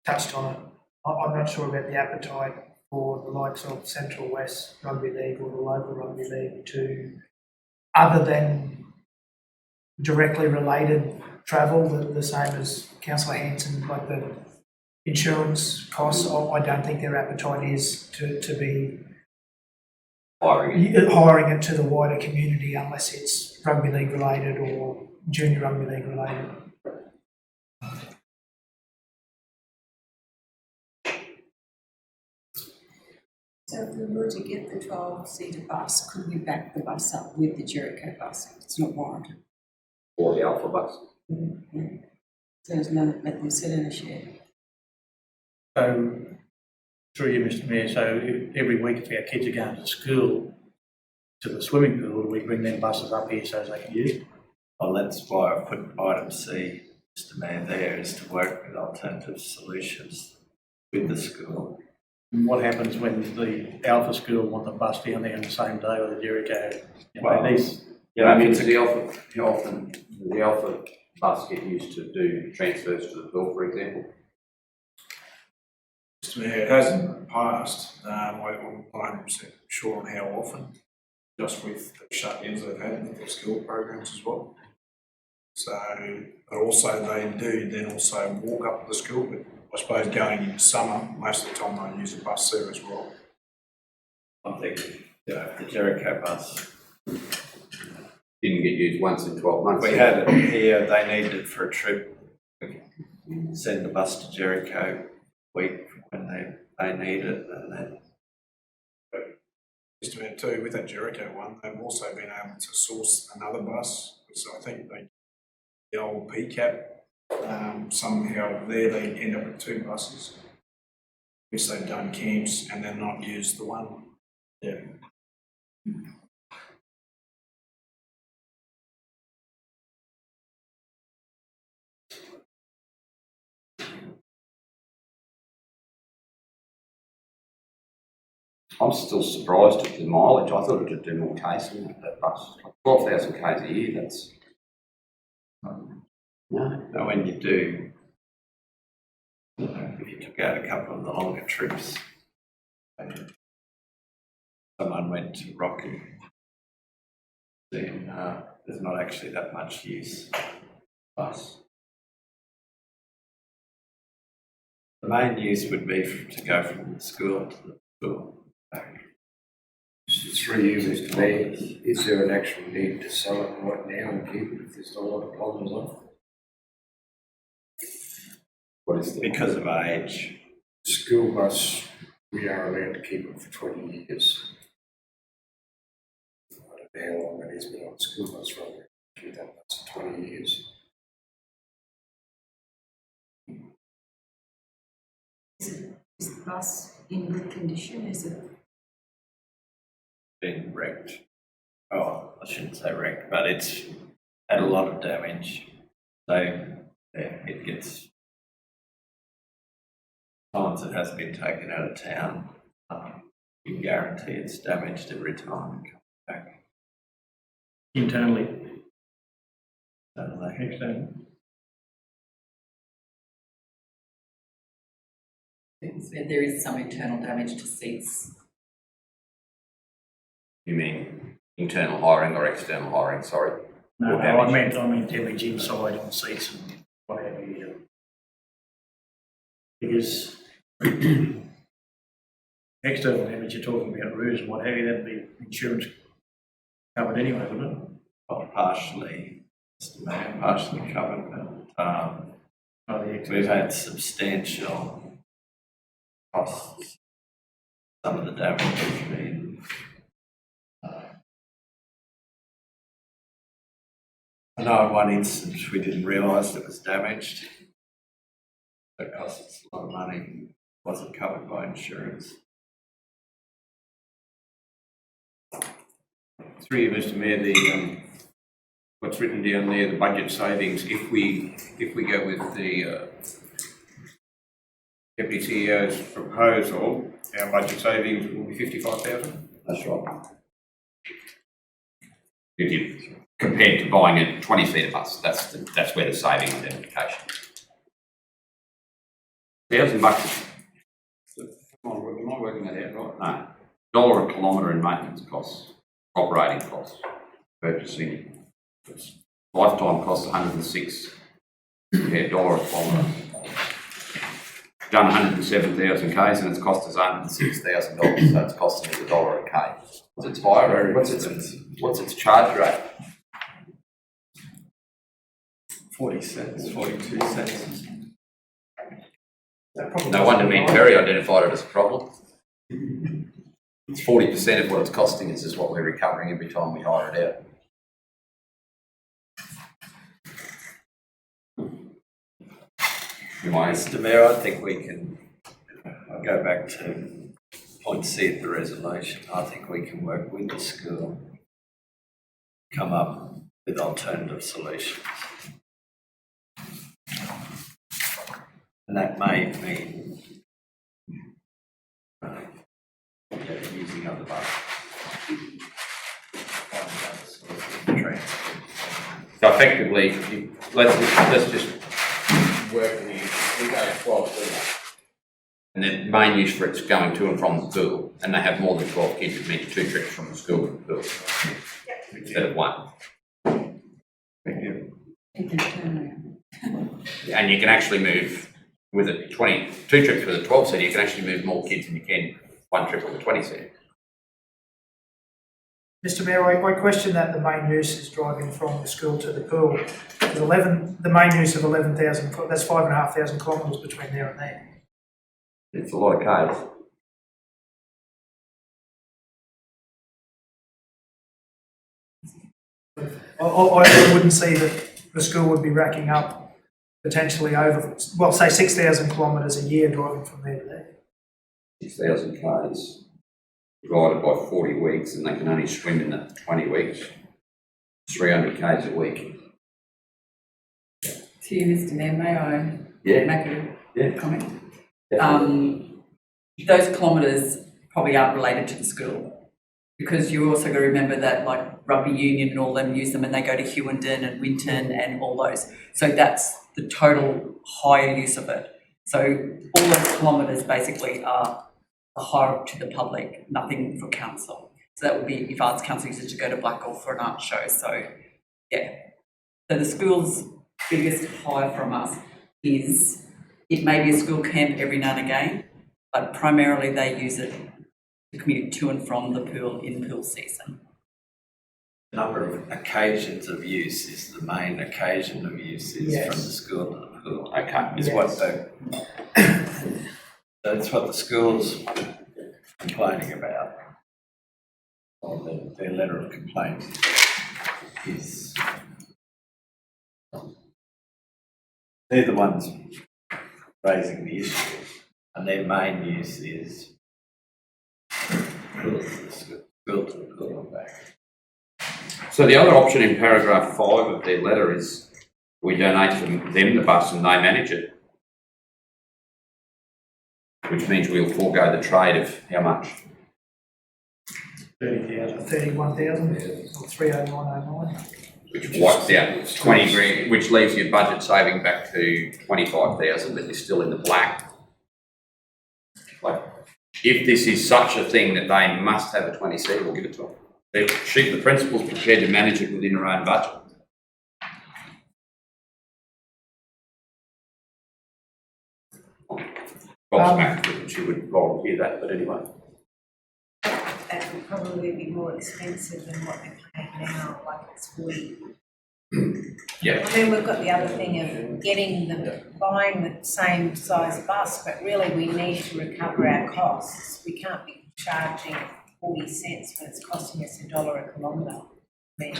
touched on it, I'm not sure about the appetite for the likes of Central West Rugby League or the local rugby league to, other than directly related travel, the same as Councillor Hanson, like the insurance costs, I don't think their appetite is to be hiring it to the wider community unless it's rugby league related or junior rugby league related. So if we were to get the 12-seater bus, could we back the bus up with the Jericho bus? It's not warranted. Or the Alpha bus. Mm-hmm. So there's none, let them sit in a shed. So, through you, Mr Mayor, so every week if our kids are going to school, to the swimming pool, do we bring them buses up here so they can use it? Well, that's why I put item C, Mr Mayor, there, is to work with alternative solutions with the school. And what happens when the Alpha school want the bus down there on the same day or the Jericho? Does the Alpha bus get used to do transfers to the pool, for example? Mr Mayor, it has in the past. I'm not 100% sure on how often, just with the shut-ins they've had with their school programs as well. So, but also they do then also walk up to the school, but I suppose going into summer, most of the time they use a bus there as well. I think, the Jericho bus Didn't get used once in 12 months. we had it here, they needed it for a trip. We send the bus to Jericho week when they need it, and then Mr Mayor, too, with that Jericho one, they've also been able to source another bus, which I think the old PCAP, somehow there they end up with two buses, which they've done camps and then not used the one. Yeah. I'm still surprised at the mileage. I thought it would do more Ks than that bus. 12,000 Ks a year, that's... No. but when you do, if you took out a couple of the longer trips, someone went to Rocky, then there's not actually that much use of bus. The main use would be to go from the school to the school. Through you, Mr Mayor, is there an actual need to sell it right now and keep it if there's not a lot of problems on it? What is the... Because of age. School bus, we are allowed to keep it for 20 years. I don't know how long it has been on the school bus run. That's 20 years. Is the bus in good condition? Is it? Been wrecked. Oh, I shouldn't say wrecked, but it's had a lot of damage. So yeah, it gets, times it has been taken out of town, you can guarantee it's damaged every time it comes back. Internally. Externally. There is some internal damage to seats. You mean internal hiring or external hiring, sorry? No, Or I damage? meant damage inside on seats and whatever. Because external damage, you're talking about roofs and what have you, that'd be insurance covered anyway, wouldn't it? Well, partially, Mr. Mayor, partially covered, but, Oh, the we've had substantial costs. Some of the damage has been, I know in one instance we didn't realise it was damaged. It cost us a lot of money, wasn't covered by insurance. Through you, Mr. Mayor, the, what's written down there, the budget savings, if we go with the Deputy CEO's proposal, our budget savings will be 55,000. That's right. If you compared to buying a 20-seater bus, that's where the saving identification. $1,000. Am I working that out right? No. $1 a kilometre in maintenance costs, operating costs, purchasing. Lifetime costs 106. Yeah, $1 a kilometre. Done 107,000 k's and it's cost us $106,000, so it's costing us $1 a k. It's higher. What's its charge rate? 40 cents, 42 cents. No wonder me and Terry identified it as a problem. It's 40% of what it's costing us is what we're recovering every time we hire it out. Mr. Mayor, I think we can, I'll go back to point C of the resolution. I think we can work with the school, come up with alternative solutions. And that may mean using other buses. So effectively, let's just work with you. We go 12 seater. And the main use for it's going to and from the pool, and they have more than 12 kids, it means 2 trips from the school to the pool instead of 1. You can turn around. And you can actually move with a 2 trips with a 12 seater, you can actually move more kids than you can 1 trip with a 20 seater. Mr Mayor, I question that the main use is driving from the school to the pool. The main use of 11,000, that's 5,500 kilometres between there and there. It's a lot of cars. I wouldn't see that the school would be racking up potentially over, well, say 6,000 kilometres a year driving from there to there. 6,000 cars divided by 40 weeks, and they can only swim in the 20 weeks. 300 k's a week. To you, Mr Mayor, may I make a comment? Those kilometres probably aren't related to the school, because you also got to remember that like rugby union and all them use them and they go to Hewenden and Winton and all those. So that's the total higher use of it. So all those kilometres basically are a hire to the public, nothing for council. So that would be if Arts Council uses to go to Blackall for an art show. So yeah. So the school's biggest hire from us is, it may be a school camp every now and again, but primarily they use it to commute to and from the pool in pool season. The number of occasions of use is the main occasion of use is from the school to the pool. Okay. Is what that's what the school's complaining about. Or their letter of complaint is, they're the ones raising the issue, and their main use is school to the pool and back. So the other option in paragraph 5 of their letter is we donate them the bus and they manage it. Which means we'll forego the trade of how much? 30,000, 31,000, or 38909. Which wipes out 20 grand, which leaves your budget saving back to 25,000, but you're still in the black. Like, if this is such a thing that they must have a 20C, we'll give it to them. The principal's prepared to manage it within her own budget. gobsmacked that she would volunteer that, but anyway. That would probably be more expensive than what they're paying now, like it's 40. Yeah. I mean, we've got the other thing of buying the same size bus, but really we need to recover our costs. We can't be charging 40 cents when it's costing us $1 a kilometre. I mean,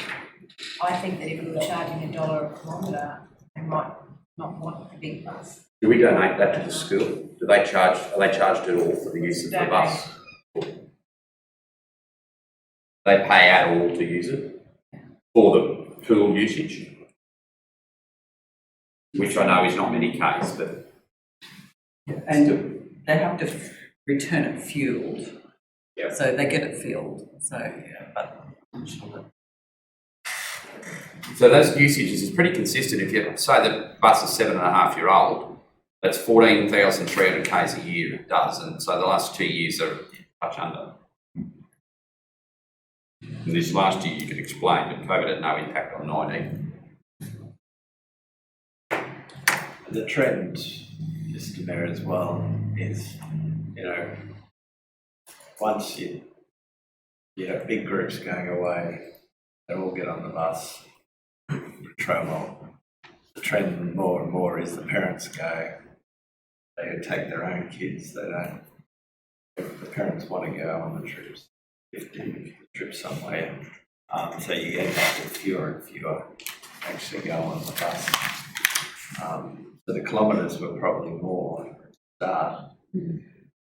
I think that if we were charging $1 a kilometre, they might not want the big bus. Do we donate that to the school? Are they charged at all for the use of the bus? They pay at all to use it for the pool usage? Which I know is not many case, but. And they have to return it fueled. Yeah. So they get it fueled, so, yeah, but. So those usages is pretty consistent. If you say the bus is 7.5 years old, that's 14,300 Ks a year it does, and so the last 2 years are much under. And this last year you could explain that COVID had no impact on 19. The trend, Mr. Mayor, as well, is, once big groups going away, they all get on the bus, patrol. The trend more and more is the parents go, they take their own kids, they don't, if the parents want to go on the trips, 50 trips somewhere, so you end up with fewer and fewer actually go on the bus. So the kilometres were probably more at the start.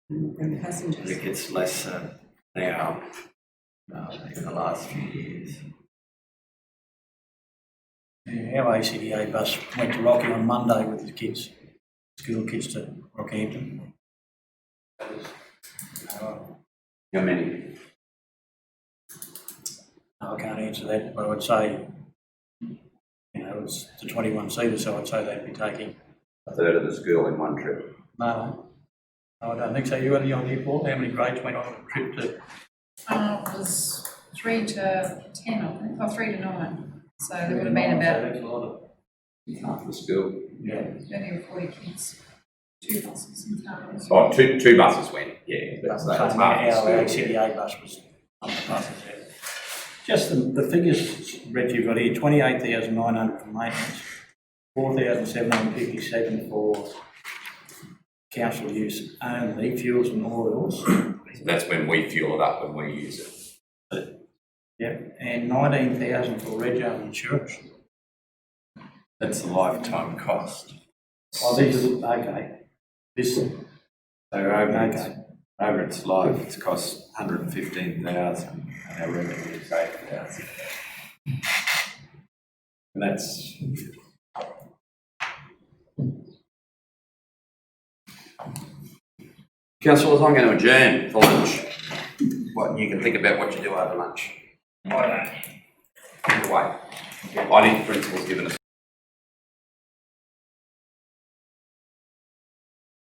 And passengers. But it gets less now in the last few years. Yeah, our ACDA bus went to Rocky on Monday with the kids, school kids to Rockhampton. How many? I can't answer that, but I would say, it was the 21 seater, so I'd say they'd be taking. A third of the school in one trip. No, I don't think so. You were on the airport. How many grades went on a trip to? It was 3 to 10, I think, or 3 to 9. So there would have been about That's a lot of. Half the school. Yeah. 30 or 40 kids, 2 buses and cars. Oh, two buses went, yeah. That's Our half the school, yeah. ACDA bus was on the buses there. Just the figures, Brett, you've got here, 28,900 for maintenance, 4,757 for council use only, fuels and oils. That's when we fuel it up when we use it. Yeah, and 19,000 for rego insurance. That's the lifetime cost. Oh, this is, okay. This, So over okay. over its life, it's cost 115,000 and our revenue is 8,000. And that's Councillors, I'm going to adjourn for lunch. What, you can think about what you do over lunch. Either way. I think the principal's given us